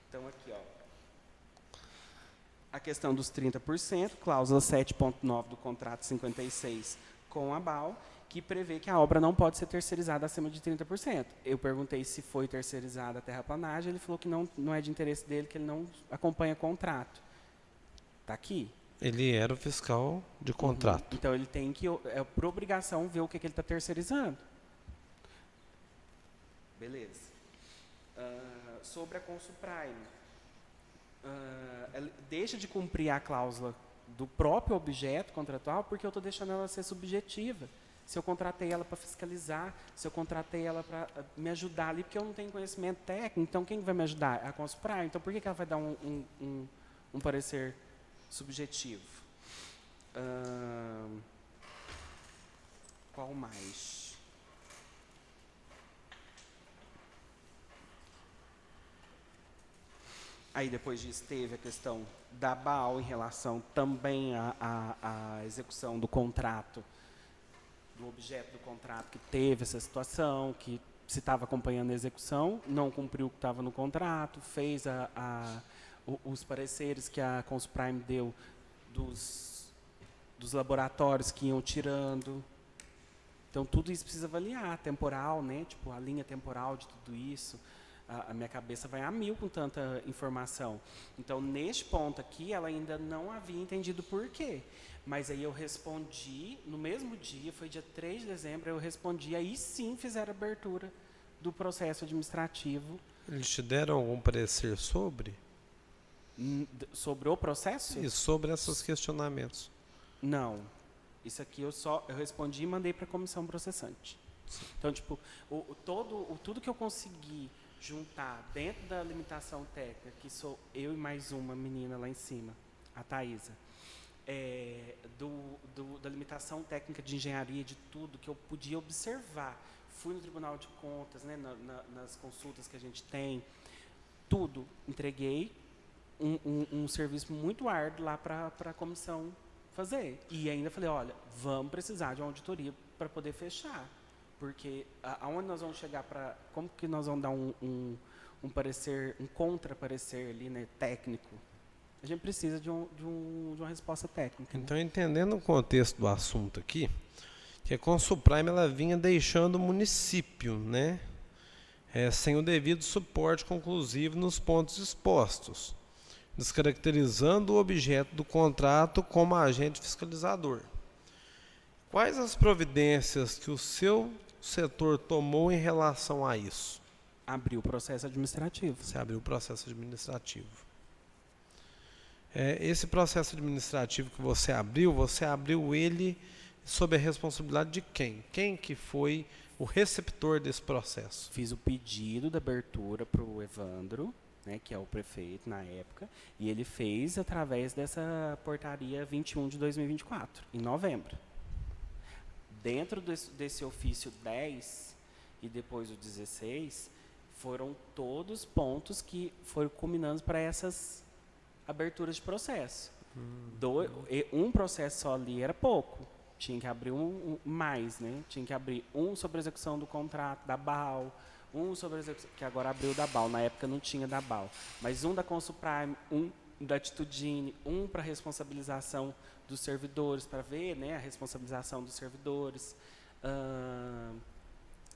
Então, aqui, ó. A questão dos 30%, cláusula 7.9 do contrato 56 com a BAL, que prevê que a obra não pode ser terceirizada acima de 30%. Eu perguntei se foi terceirizada a terraplanagem, ele falou que não é de interesse dele, que ele não acompanha contrato. Está aqui. Ele era o fiscal de contrato. Então, ele tem que, por obrigação, ver o que ele está terceirizando. Beleza. Sobre a Consuprime. Ela deixa de cumprir a cláusula do próprio objeto contratual porque eu estou deixando ela ser subjetiva. Se eu contratei ela para fiscalizar, se eu contratei ela para me ajudar ali, porque eu não tenho conhecimento técnico, então quem vai me ajudar? A Consuprime. Então, por que ela vai dar um parecer subjetivo? Qual mais? Aí depois disso teve a questão da BAL em relação também à execução do contrato, do objeto do contrato que teve essa situação, que se estava acompanhando a execução, não cumpriu o que estava no contrato, fez os pareceres que a Consprime deu dos laboratórios que iam tirando. Então, tudo isso precisa avaliar, temporal, né? Tipo, a linha temporal de tudo isso. A minha cabeça vai a mil com tanta informação. Então, neste ponto aqui, ela ainda não havia entendido por quê. Mas aí eu respondi, no mesmo dia, foi dia 3 de dezembro, eu respondi, aí sim fizeram a abertura do processo administrativo. Eles te deram algum parecer sobre? Sobre o processo? E sobre esses questionamentos? Não. Isso aqui eu respondi e mandei para a comissão processante. Então, tipo, tudo que eu consegui juntar dentro da limitação técnica, que sou eu e mais uma menina lá em cima, a Thaisa, da limitação técnica de engenharia, de tudo que eu podia observar. Fui no Tribunal de Contas, né, nas consultas que a gente tem, tudo. Entreguei um serviço muito árduo lá para a comissão fazer. E ainda falei, olha, vamos precisar de uma auditoria para poder fechar. Porque aonde nós vamos chegar para... Como que nós vamos dar um parecer, um contra-parecer ali, né, técnico? A gente precisa de uma resposta técnica. Então, entendendo o contexto do assunto aqui, que a Consuprime ela vinha deixando o município, né, sem o devido suporte conclusivo nos pontos expostos, descaracterizando o objeto do contrato como agente fiscalizador. Quais as providências que o seu setor tomou em relação a isso? Abriu o processo administrativo. Você abriu o processo administrativo. Esse processo administrativo que você abriu ele sob a responsabilidade de quem? Quem que foi o receptor desse processo? Fiz o pedido de abertura para o Evandro, né, que é o prefeito na época, e ele fez através dessa portaria 21 de 2024, em novembro. Dentro desse ofício 10 e depois o 16, foram todos pontos que foram culminando para essas aberturas de processo. Um processo só ali era pouco. Tinha que abrir mais, né? Tinha que abrir um sobre a execução do contrato da BAL, um sobre a execução, que agora abriu da BAL, na época não tinha da BAL, mas um da Consuprime, um da Atitudine, um para responsabilização dos servidores, para ver, né, a responsabilização dos servidores.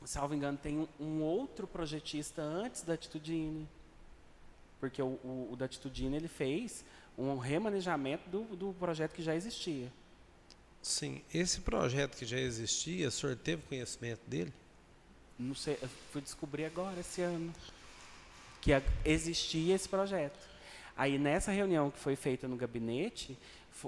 Salvo engano, tem um outro projetista antes da Atitudine, porque o da Atitudine ele fez um remanejamento do projeto que já existia. Sim, esse projeto que já existia, o senhor teve conhecimento dele? Não sei, eu fui descobrir agora, esse ano, que existia esse projeto. Aí, nessa reunião que foi feita no gabinete,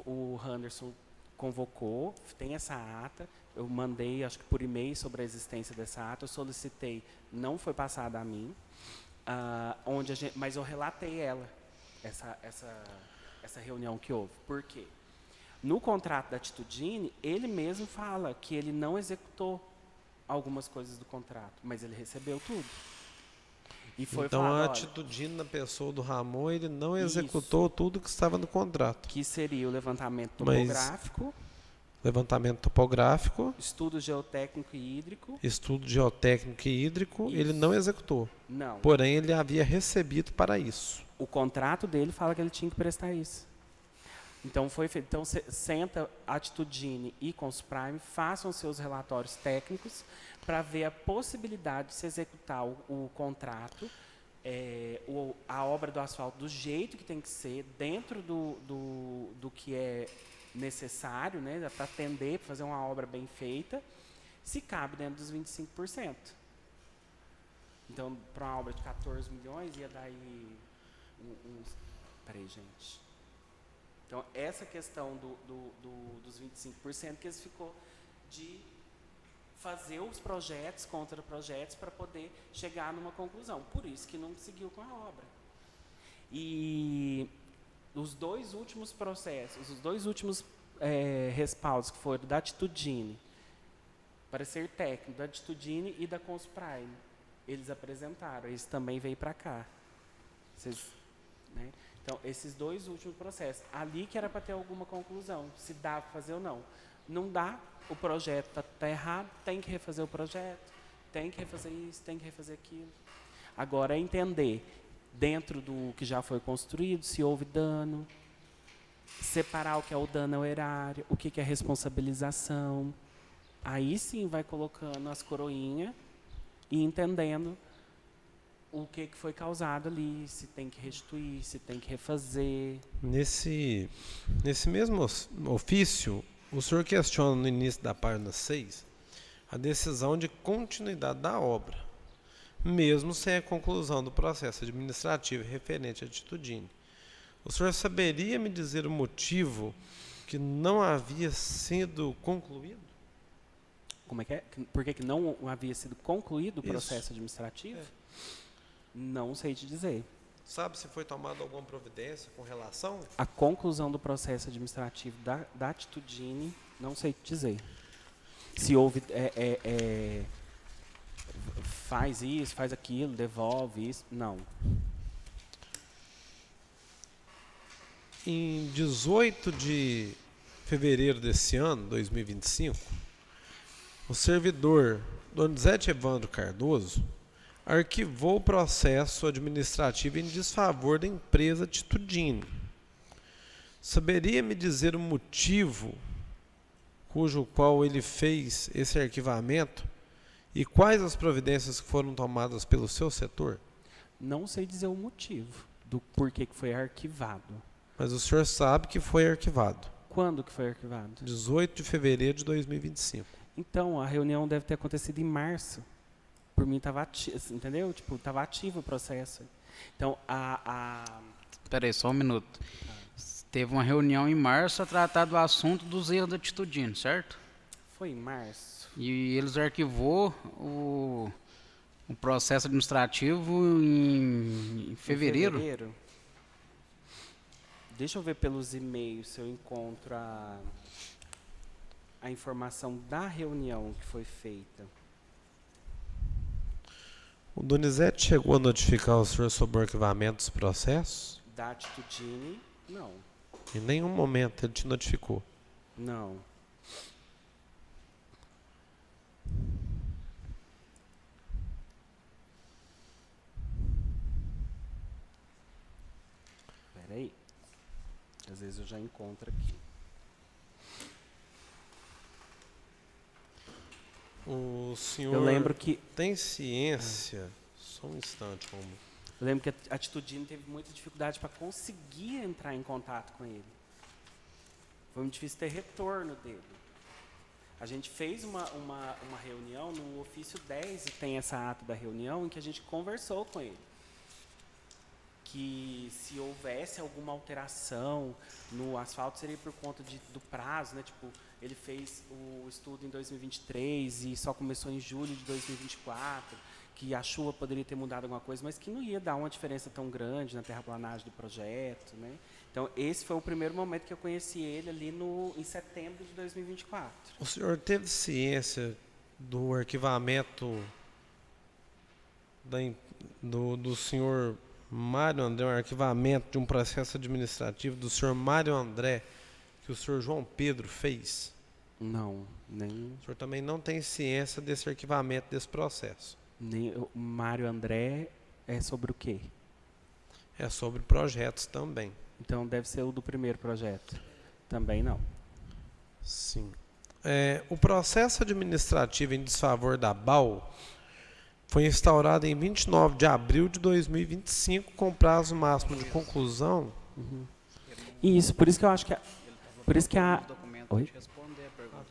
o Henderson convocou, tem essa ata, eu mandei, acho que por e-mail, sobre a existência dessa ata, eu solicitei, não foi passada a mim, mas eu relatei ela, essa reunião que houve. Por quê? No contrato da Atitudine, ele mesmo fala que ele não executou algumas coisas do contrato, mas ele recebeu tudo. E foi então, falado, a Atitudine na pessoa do Ramon, ele não executou tudo que estava no contrato. Que seria o levantamento topográfico, estudo geotécnico e hídrico. Ele não executou. Não. Porém, ele havia recebido para isso. O contrato dele fala que ele tinha que prestar isso. Então, foi feito. Então, senta Atitudine e Consprime, façam seus relatórios técnicos para ver a possibilidade de se executar o contrato, a obra do asfalto do jeito que tem que ser, dentro do que é necessário, né, para atender, para fazer uma obra bem feita, se cabe dentro dos 25%. Então, para uma obra de 14 milhões, ia dar aí peraí, gente. Então, essa questão dos 25% que eles ficou de fazer os projetos, contra-projetos, para poder chegar numa conclusão. Por isso que não seguiu com a obra. E os dois últimos processos, os dois últimos respaldos, que foram da Atitudine, parecer técnico, da Atitudine e da Consprime, eles apresentaram. Esse também veio para cá. Né? Então, esses dois últimos processos, ali que era para ter alguma conclusão, se dá para fazer ou não. Não dá, o projeto está errado, tem que refazer o projeto, tem que refazer isso, tem que refazer aquilo. Agora é entender, dentro do que já foi construído, se houve dano, separar o que é o dano ao erário, o que é responsabilização. Aí sim vai colocando as coroinhas e entendendo o que foi causado ali, se tem que restituir, se tem que refazer. Nesse mesmo ofício, o senhor questiona no início da página 6 a decisão de continuidade da obra, mesmo sem a conclusão do processo administrativo referente à atitudine. O senhor saberia me dizer o motivo que não havia sido concluído? Como é que é? Por que não havia sido concluído o Isso. processo administrativo? Não sei te dizer. Sabe se foi tomada alguma providência com relação? A conclusão do processo administrativo da Atitudine, não sei te dizer. Se houve, faz isso, faz aquilo, devolve isso, não. Em 18 de fevereiro desse ano, 2025, o servidor Donizete Evandro Cardoso arquivou o processo administrativo em desfavor da empresa Atitudine. Saberia me dizer o motivo cujo qual ele fez esse arquivamento e quais as providências que foram tomadas pelo seu setor? Não sei dizer o motivo do porquê que foi arquivado. Mas o senhor sabe que foi arquivado. Quando que foi arquivado? 18 de fevereiro de 2025. Então, a reunião deve ter acontecido em março. Por mim estava ativo, entendeu? Tipo, estava ativo o processo. Então, Espera aí, só um minuto. Teve uma reunião em março a tratar do assunto dos erros da Atitudine, certo? foi em março. E eles arquivou o processo administrativo em fevereiro. Deixa eu ver pelos e-mails se eu encontro a informação da reunião que foi feita. O Donizete chegou a notificar o senhor sobre o arquivamento dos processos? Da Atitudine, não. Em nenhum momento ele te notificou. Não. Espera aí. Às vezes eu já encontro aqui. O senhor Eu lembro que tem ciência? Só um instante, Romulo. Eu lembro que a Atitudine teve muita dificuldade para conseguir entrar em contato com ele. Foi muito difícil ter retorno dele. A gente fez uma reunião no ofício 10, e tem essa ata da reunião, em que a gente conversou com ele. Que se houvesse alguma alteração no asfalto, seria por conta do prazo, né? Tipo, ele fez o estudo em 2023 e só começou em julho de 2024, que a chuva poderia ter mudado alguma coisa, mas que não ia dar uma diferença tão grande na terraplanagem do projeto, né? Então, esse foi o primeiro momento que eu conheci ele ali em setembro de 2024. O senhor teve ciência do arquivamento do senhor Mário André, um arquivamento de um processo administrativo do senhor Mário André, que o senhor João Pedro fez? Não, nem O senhor também não tem ciência desse arquivamento desse processo? o Mário André é sobre o quê? É sobre projetos também. Então, deve ser o do primeiro projeto. Também não. Sim. O processo administrativo em desfavor da BAU foi instaurado em 29 de abril de 2025, com prazo máximo de conclusão. Isso, por isso que eu acho que por isso que Oi?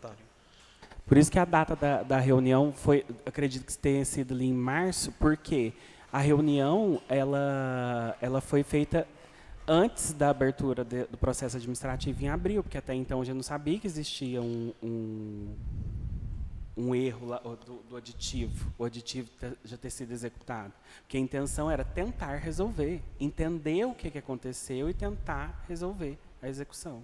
Tá. Por isso que a data da reunião foi, acredito que tenha sido ali em março, porque a reunião ela foi feita antes da abertura do processo administrativo em abril, porque até então a gente não sabia que existia um erro lá, do aditivo, o aditivo já ter sido executado. Porque a intenção era tentar resolver, entender o que aconteceu e tentar resolver a execução.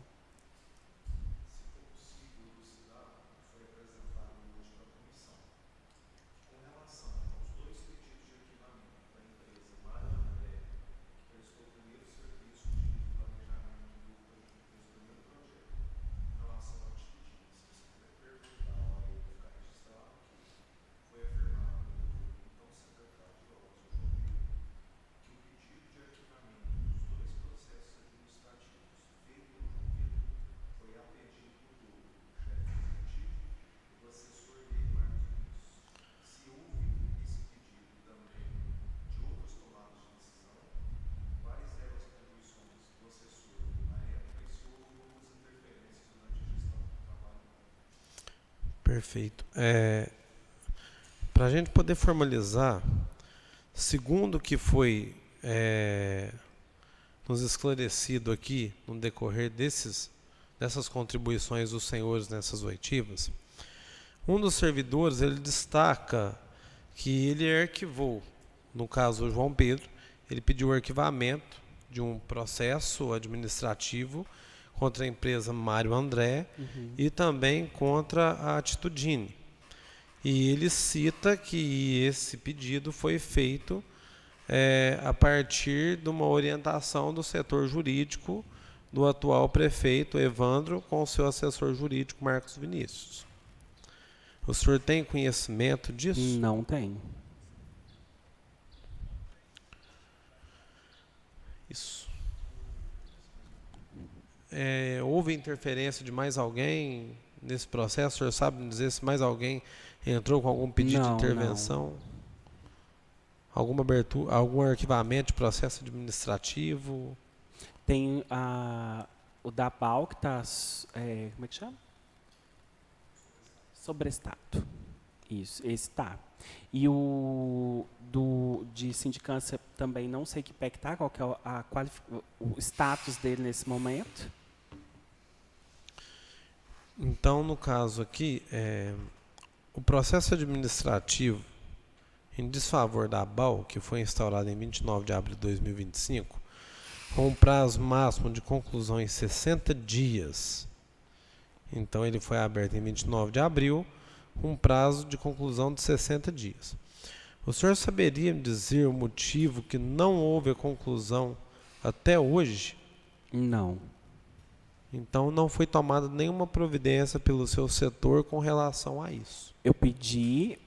Perfeito. Para a gente poder formalizar, segundo o que foi nos esclarecido aqui no decorrer dessas contribuições dos senhores nessas oitivas, um dos servidores ele destaca que ele arquivou, no caso o João Pedro, ele pediu o arquivamento de um processo administrativo contra a empresa Mário André e também contra a Atitudine. E ele cita que esse pedido foi feito a partir de uma orientação do setor jurídico do atual prefeito Evandro com o seu assessor jurídico Marcos Vinícius. O senhor tem conhecimento disso? Não tem. Isso. Houve interferência de mais alguém nesse processo? O senhor sabe me dizer se mais alguém entrou com algum pedido de intervenção? Alguma abertura, algum arquivamento de processo administrativo? Tem o da BAL que está, como é que chama? Sobrestado. Isso, esse está. E o de sindicância também não sei que pé que está, qual que é o status dele nesse momento. Então, no caso aqui, o processo administrativo em desfavor da BAL, que foi instaurado em 29 de abril de 2025, com um prazo máximo de conclusão em 60 dias. Então, ele foi aberto em 29 de abril, com um prazo de conclusão de 60 dias. O senhor saberia me dizer o motivo que não houve a conclusão até hoje? Não. Então, não foi tomada nenhuma providência pelo seu setor com relação a isso. Eu pedi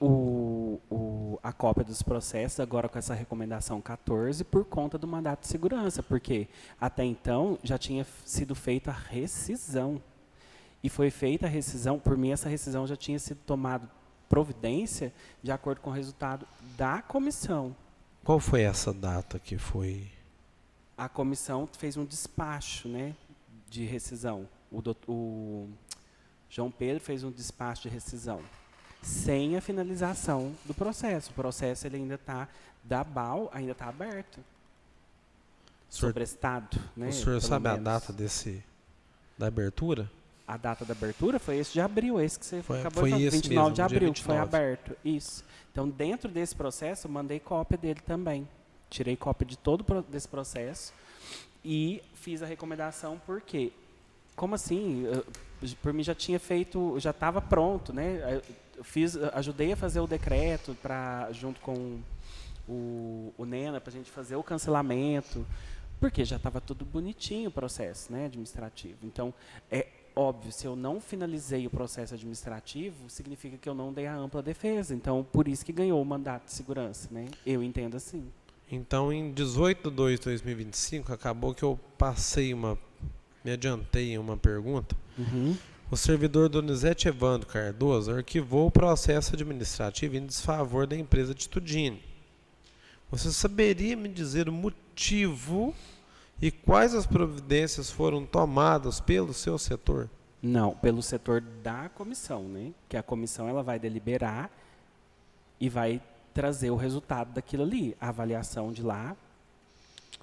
a cópia dos processos, agora com essa recomendação 14, por conta do mandato de segurança, porque até então já tinha sido feita a rescisão. E foi feita a rescisão, por mim essa rescisão já tinha sido tomada providência de acordo com o resultado da comissão. Qual foi essa data que foi? A comissão fez um despacho, né, de rescisão. O João Pedro fez um despacho de rescisão sem a finalização do processo. O processo ele ainda está, da BAL ainda está aberto. Sobrestado, né? O senhor sabe a data da abertura? A data da abertura foi esse de abril, esse que você acabou de falar, esse 29 mesmo, de abril, que 29. foi aberto. Isso. Então, dentro desse processo, eu mandei cópia dele também. Tirei cópia de todo desse processo e fiz a recomendação porque, como assim? Por mim já tinha feito, já estava pronto, né? Ajudei a fazer o decreto junto com o Nena para a gente fazer o cancelamento, porque já estava tudo bonitinho o processo, né, administrativo. Então, óbvio, se eu não finalizei o processo administrativo, significa que eu não dei a ampla defesa. Então, por isso que ganhou o mandato de segurança, né? Eu entendo assim. Então, em 18 de 2 de 2025, acabou que eu me adiantei em uma pergunta. O servidor Donizete Evandro Cardoso arquivou o processo administrativo em desfavor da empresa Atitudine. Você saberia me dizer o motivo e quais as providências foram tomadas pelo seu setor? Não, pelo setor da comissão, né? Que a comissão ela vai deliberar e vai trazer o resultado daquilo ali, a avaliação de lá.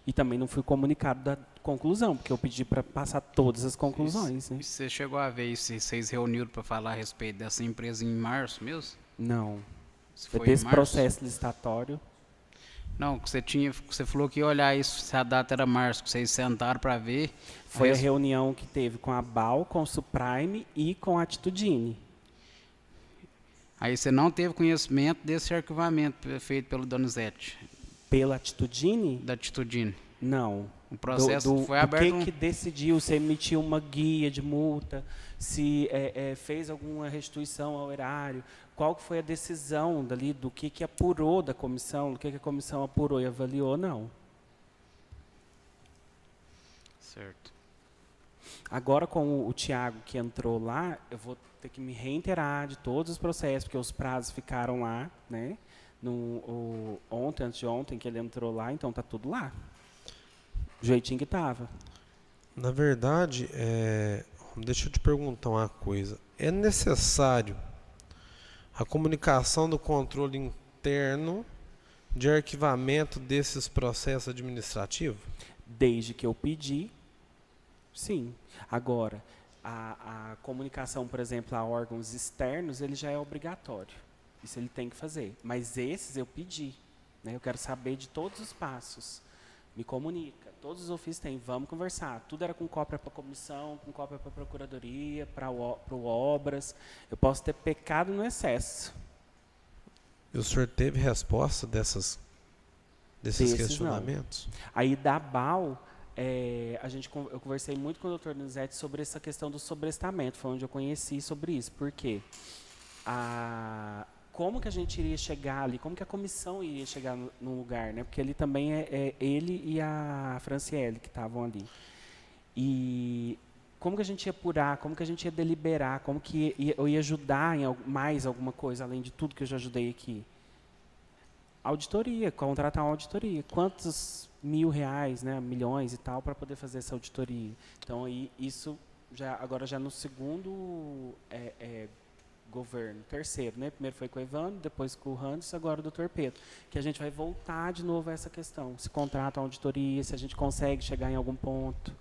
E também não fui comunicado da conclusão, porque eu pedi para passar todas as conclusões. Né? E você chegou a ver se vocês reuniram para falar a respeito dessa empresa em março mesmo? Não. Se Foi foi desse em março? processo licitatório. Não, que você falou que ia olhar isso, se a data era março, que vocês sentaram para ver. Foi a reunião que teve com a BAL, com o Suprime e com a Atitudine. Aí você não teve conhecimento desse arquivamento feito pelo Donizete, Pela Atitudine? da Atitudine. Não. O processo foi aberto. O que decidiu, se emitiu uma guia de multa, se fez alguma restituição ao erário, qual que foi a decisão dali, do que apurou da comissão, do que a comissão apurou e avaliou, não. Certo. Agora, com o Tiago que entrou lá, eu vou ter que me reiterar de todos os processos, porque os prazos ficaram lá, né? Ontem, antes de ontem, que ele entrou lá, então está tudo lá. Do jeitinho que estava. Na verdade, deixa eu te perguntar uma coisa. É necessário a comunicação do controle interno de arquivamento desses processos administrativos? Desde que eu pedi, sim. Agora, a comunicação, por exemplo, a órgãos externos, ele já é obrigatório. Isso ele tem que fazer. Mas esses eu pedi. Né? Eu quero saber de todos os passos. Me comunica. Todos os ofícios têm. Vamos conversar. Tudo era com cópia para a comissão, com cópia para a procuradoria, para o obras. Eu posso ter pecado no excesso. E o senhor teve resposta desses Desses questionamentos? Não. Aí da BAL, eu conversei muito com o Dr. Donizete sobre essa questão do sobrestamento. Foi onde eu conheci sobre isso. Por quê? Como que a gente iria chegar ali? Como que a comissão iria chegar no lugar? Né? Porque ali também é ele e a Franciele que estavam ali. E como que a gente ia apurar? Como que a gente ia deliberar? Como que eu ia ajudar em mais alguma coisa, além de tudo que eu já ajudei aqui? Auditoria, contratar uma auditoria. Quantos R$ 1.000, né, milhões e tal, para poder fazer essa auditoria? Então, aí, isso agora já no segundo governo, terceiro, né? Primeiro foi com o Evandro, depois com o Randes, agora o Dr. Pedro. Que a gente vai voltar de novo a essa questão. Se contrata uma auditoria, se a gente consegue chegar em algum ponto.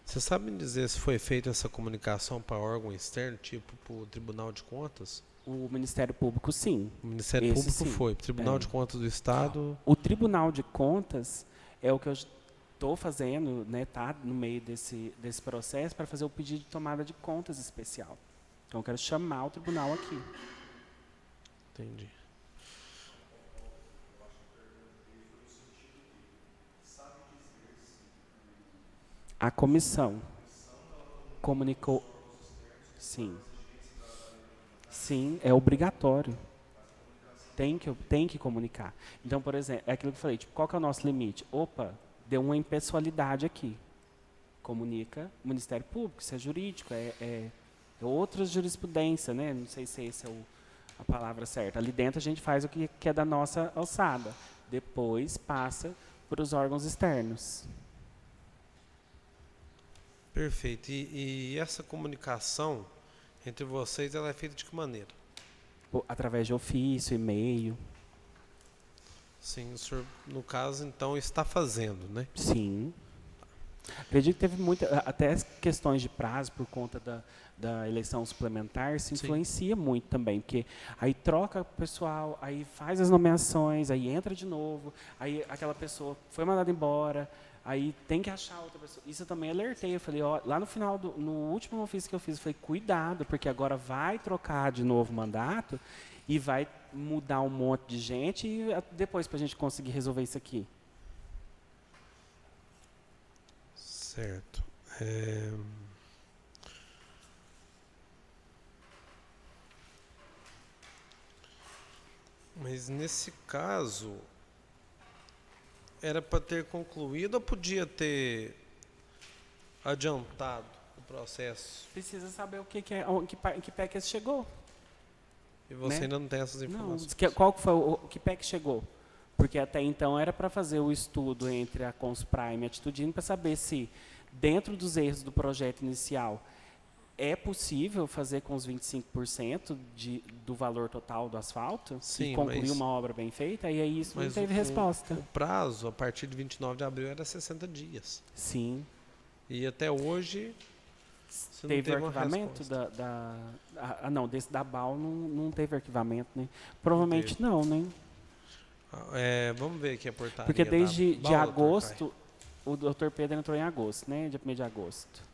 Você sabe me dizer se foi feita essa comunicação para órgão externo, tipo para o Tribunal de Contas? O Ministério Público, sim. O Ministério Esse, Público sim. foi. O Tribunal de Contas do Estado... O Tribunal de Contas é o que eu estou fazendo, né, tá no meio desse processo para fazer o pedido de tomada de contas especial. Então, eu quero chamar o tribunal aqui. Entendi. A comissão comunicou. Sim. Sim, é obrigatório. Tem que comunicar. Então, por exemplo, é aquilo que eu falei, tipo, qual que é o nosso limite? Opa, deu uma impessoalidade aqui. Comunica o Ministério Público, isso é jurídico, é outra jurisprudência, né? Não sei se essa é a palavra certa. Ali dentro a gente faz o que é da nossa alçada. Depois passa para os órgãos externos. Perfeito. E essa comunicação entre vocês, ela é feita de que maneira? Através de ofício, e-mail. Sim, o senhor, no caso, então, está fazendo, né? Sim. Acredito que teve até as questões de prazo por conta da eleição suplementar se influencia muito também, porque aí troca o pessoal, aí faz as nomeações, aí entra de novo, aí aquela pessoa foi mandada embora, aí tem que achar outra pessoa. Isso eu também alertei, eu falei, ó, lá no final, no último ofício que eu fiz, eu falei, cuidado, porque agora vai trocar de novo o mandato e vai mudar um monte de gente e depois para a gente conseguir resolver isso aqui. Certo. Mas nesse caso, era para ter concluído ou podia ter adiantado o processo? Precisa saber o que é, em que pé que esse chegou. E você Né? ainda não tem essas informações? Não, qual que foi o que pé que chegou? Porque até então era para fazer o estudo entre a Consprime e a Atitudine para saber se, dentro dos erros do projeto inicial, é possível fazer com os 25% do valor total do asfalto. Sim, e concluir uma obra bem feita, e aí isso não teve resposta. O prazo, a partir de 29 de abril, era 60 dias. Sim. E até hoje, você teve não teve arquivamento não, desse da BAL não teve arquivamento, né? Não Provavelmente teve. não, né? Vamos ver aqui a portaria. Porque desde da de BAL, agosto, o Dr. Pedro entrou em agosto, né? Dia 1º de agosto.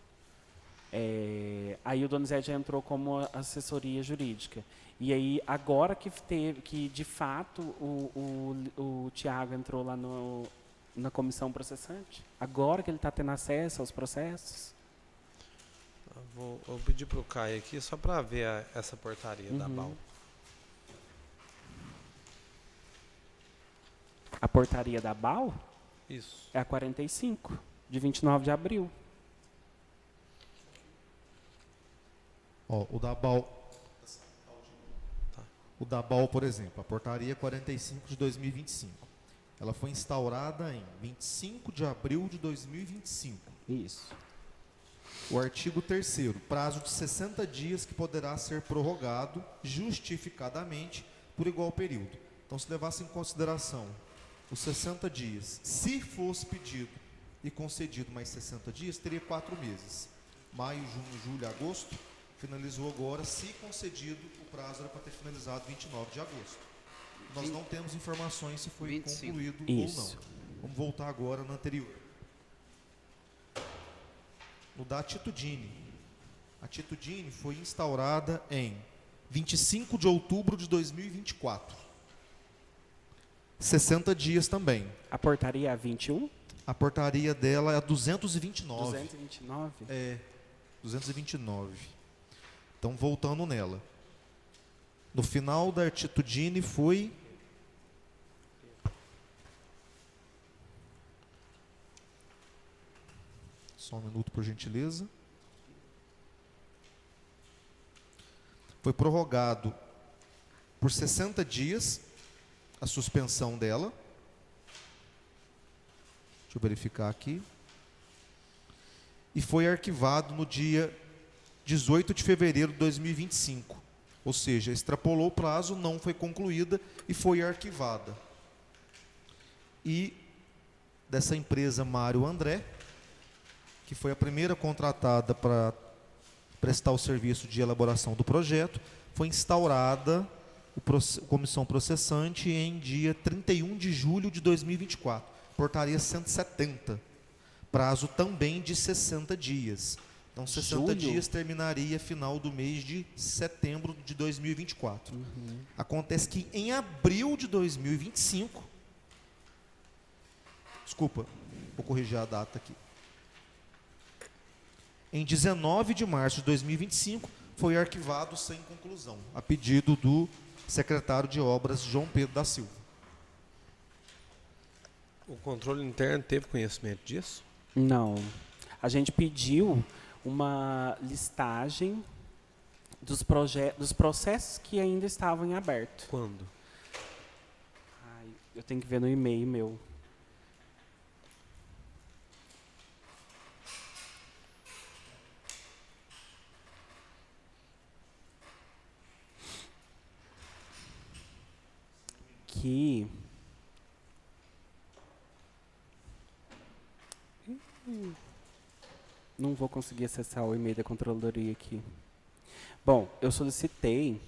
Aí o Donizete já entrou como assessoria jurídica. E aí, agora que de fato o Tiago entrou lá na comissão processante, agora que ele está tendo acesso aos processos. Vou pedir para o Caio aqui só para ver essa portaria da BAL. A portaria da BAL Isso. é a 45, de 29 de abril. Ó, o da BAL, por exemplo, a portaria 45 de 2025. Ela foi instaurada em 25 de abril de 2025. Isso. O artigo 3º, prazo de 60 dias que poderá ser prorrogado justificadamente por igual período. Então, se levasse em consideração os 60 dias, se fosse pedido e concedido mais 60 dias, teria 4 meses. Maio, junho, julho, agosto, finalizou agora. Se concedido, o prazo era para ter finalizado 29 de agosto. Nós não temos informações se foi 25. concluído Isso. ou não. Vamos voltar agora no anterior. No da Atitudine. A Atitudine foi instaurada em 25 de outubro de 2024. 60 dias também. A portaria é a 21? A portaria dela é a 229. 229? É, 229. Então, voltando nela. No final da Atitudine foi... Só um minuto, por gentileza. Foi prorrogado por 60 dias a suspensão dela. Deixa eu verificar aqui. E foi arquivado no dia 18 de fevereiro de 2025. Ou seja, extrapolou o prazo, não foi concluída e foi arquivada. E dessa empresa Mário André, que foi a primeira contratada para prestar o serviço de elaboração do projeto, foi instaurada a comissão processante em dia 31 de julho de 2024, portaria 170, prazo também de 60 dias. Então, 60 dias terminaria final do mês de setembro de 2024. Acontece que em abril de 2025, desculpa, vou corrigir a data aqui. Em 19 de março de 2025, foi arquivado sem conclusão, a pedido do secretário de Obras, João Pedro da Silva. O controle interno teve conhecimento disso? Não. A gente pediu uma listagem dos processos que ainda estavam em aberto. Quando? Ai, eu tenho que ver no e-mail meu. Que não vou conseguir acessar o e-mail da controladoria aqui. Bom, eu solicitei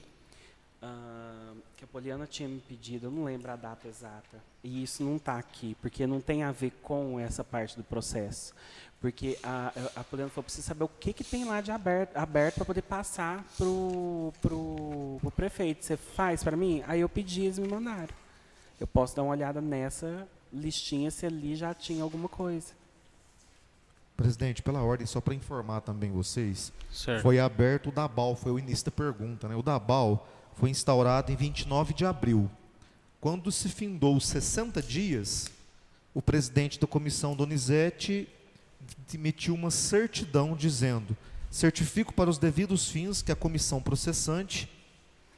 que a Poliana tinha me pedido, eu não lembro a data exata, e isso não está aqui, porque não tem a ver com essa parte do processo. Porque a Poliana falou, preciso saber o que tem lá de aberto para poder passar pro prefeito. Você faz para mim? Aí eu pedi, eles me mandaram. Eu posso dar uma olhada nessa listinha se ali já tinha alguma coisa. Presidente, pela ordem, só para informar também vocês, Certo. foi aberto o DABAL, foi o início da pergunta, né? O DABAL foi instaurado em 29 de abril. Quando se findou os 60 dias, o presidente da comissão, Donizete, emitiu uma certidão dizendo: certifico para os devidos fins que a comissão processante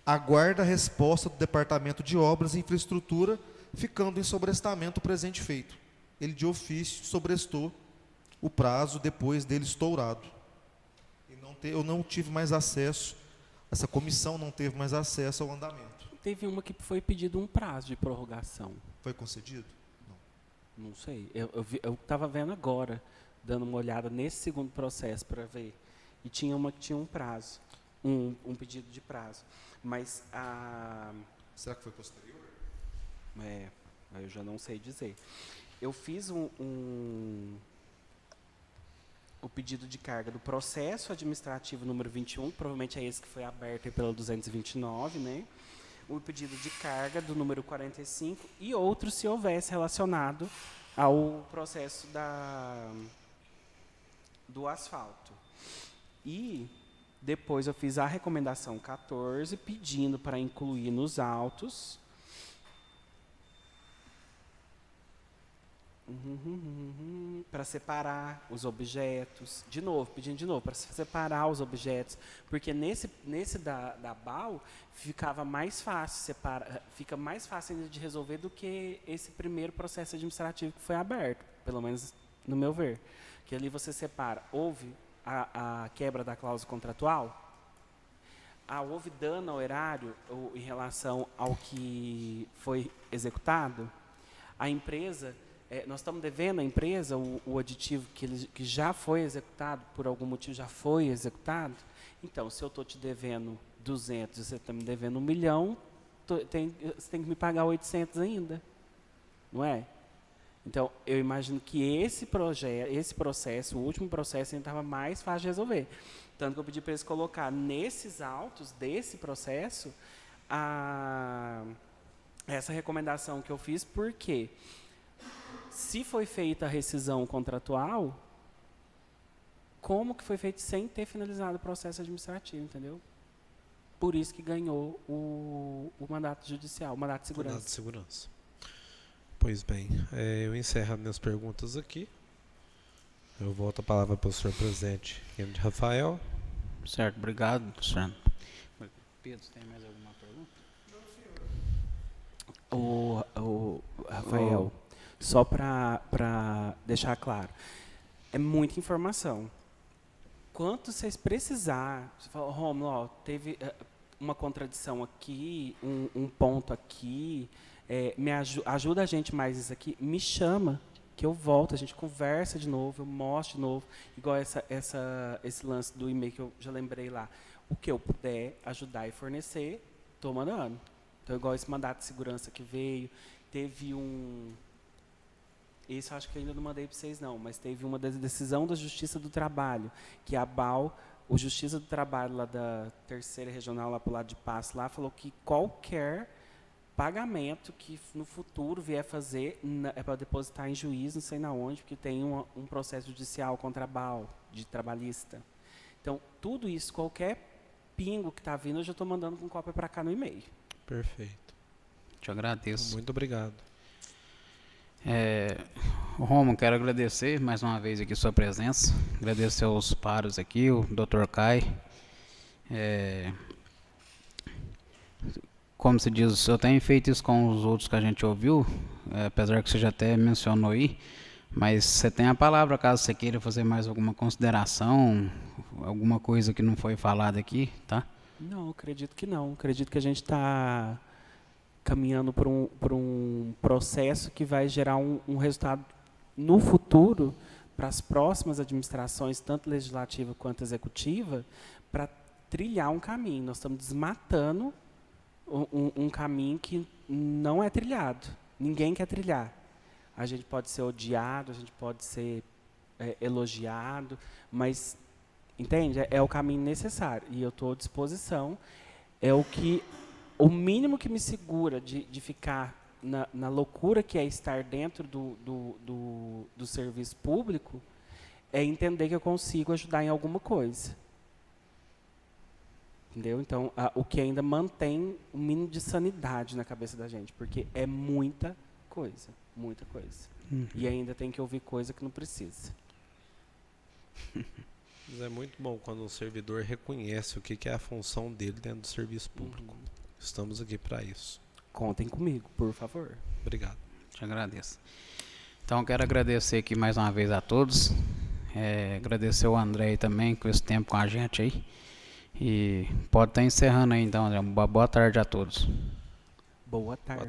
aguarda a resposta do Departamento de Obras e Infraestrutura, ficando em sobrestamento o presente feito. Ele, de ofício, sobrestou o prazo depois dele estourado. Eu não tive mais acesso, essa comissão não teve mais acesso ao andamento. Teve uma que foi pedido um prazo de prorrogação. Foi concedido? Não sei. Eu estava vendo agora, dando uma olhada nesse segundo processo para ver. E tinha uma que tinha um prazo, um pedido de prazo. Mas Será que foi posterior? Eu já não sei dizer. Eu fiz o pedido de carga do processo administrativo número 21, provavelmente é esse que foi aberto aí pela 229, né? O pedido de carga do número 45 e outros se houvesse relacionado ao processo do asfalto. E depois eu fiz a recomendação 14, pedindo para incluir nos autos para separar os objetos, pedindo de novo, para separar os objetos, porque nesse da BAU ficava mais fácil fica mais fácil ainda de resolver do que esse primeiro processo administrativo que foi aberto, pelo menos no meu ver, que ali você separa, houve a quebra da cláusula contratual, houve dano ao erário em relação ao que foi executado, a empresa, nós estamos devendo à empresa o aditivo que já foi executado, por algum motivo já foi executado. Então, se eu estou te devendo 200 e você está me devendo 1 milhão, você tem que me pagar 800 ainda, não é? Então, eu imagino que esse processo, o último processo, ainda estava mais fácil de resolver. Tanto que eu pedi para eles colocar nesses autos desse processo essa recomendação que eu fiz, porque se foi feita a rescisão contratual, como que foi feito sem ter finalizado o processo administrativo, entendeu? Por isso que ganhou o mandato judicial, o mandato de segurança. Mandato de segurança. Pois bem, eu encerro as minhas perguntas aqui. Eu volto a palavra para o senhor presidente Rafael. Certo, obrigado, senhor. Pedro, tem mais alguma pergunta? Rafael, só para deixar claro, é muita informação. Quanto vocês precisar, você fala, Rômulo, teve uma contradição aqui, um ponto aqui, ajuda a gente mais isso aqui, me chama, que eu volto, a gente conversa de novo, eu mostro de novo, igual esse lance do e-mail que eu já lembrei lá. O que eu puder ajudar e fornecer, estou mandando. Então, igual esse mandato de segurança que veio, teve isso eu acho que ainda não mandei para vocês não, mas teve uma decisão da Justiça do Trabalho, que a BAL, o Justiça do Trabalho lá da terceira regional, lá para o lado de Passo, lá falou que qualquer pagamento que no futuro vier fazer é para depositar em juiz, não sei na onde, porque tem um processo judicial contra a BAL, de trabalhista. Então, tudo isso, qualquer pingo que está vindo, eu já estou mandando com cópia para cá no e-mail. Perfeito. Te agradeço. Muito obrigado. Romulo, quero agradecer mais uma vez aqui sua presença, agradecer aos paros aqui, o Dr. Kai. Como se diz, eu tenho feito isso com os outros que a gente ouviu, apesar que você já até mencionou aí, mas você tem a palavra caso você queira fazer mais alguma consideração, alguma coisa que não foi falada aqui, tá? Não, acredito que não. Acredito que a gente está caminhando por um processo que vai gerar um resultado no futuro para as próximas administrações, tanto legislativa quanto executiva, para trilhar um caminho. Nós estamos desmatando um caminho que não é trilhado. Ninguém quer trilhar. A gente pode ser odiado, a gente pode ser elogiado, mas, entende? É o caminho necessário. E eu estou à disposição. O mínimo que me segura de ficar na loucura que é estar dentro do serviço público é entender que eu consigo ajudar em alguma coisa. Entendeu? Então, o que ainda mantém um mínimo de sanidade na cabeça da gente, porque é muita coisa, muita coisa. E ainda tem que ouvir coisa que não precisa. Mas é muito bom quando um servidor reconhece o que é a função dele dentro do serviço público. Estamos aqui para isso. Contem comigo, por favor. Obrigado. Te agradeço. Então, eu quero agradecer aqui mais uma vez a todos. Agradecer o André aí também, com esse tempo com a gente aí. E pode estar encerrando aí, então, André. Boa tarde a todos. Boa tarde. Boa tarde.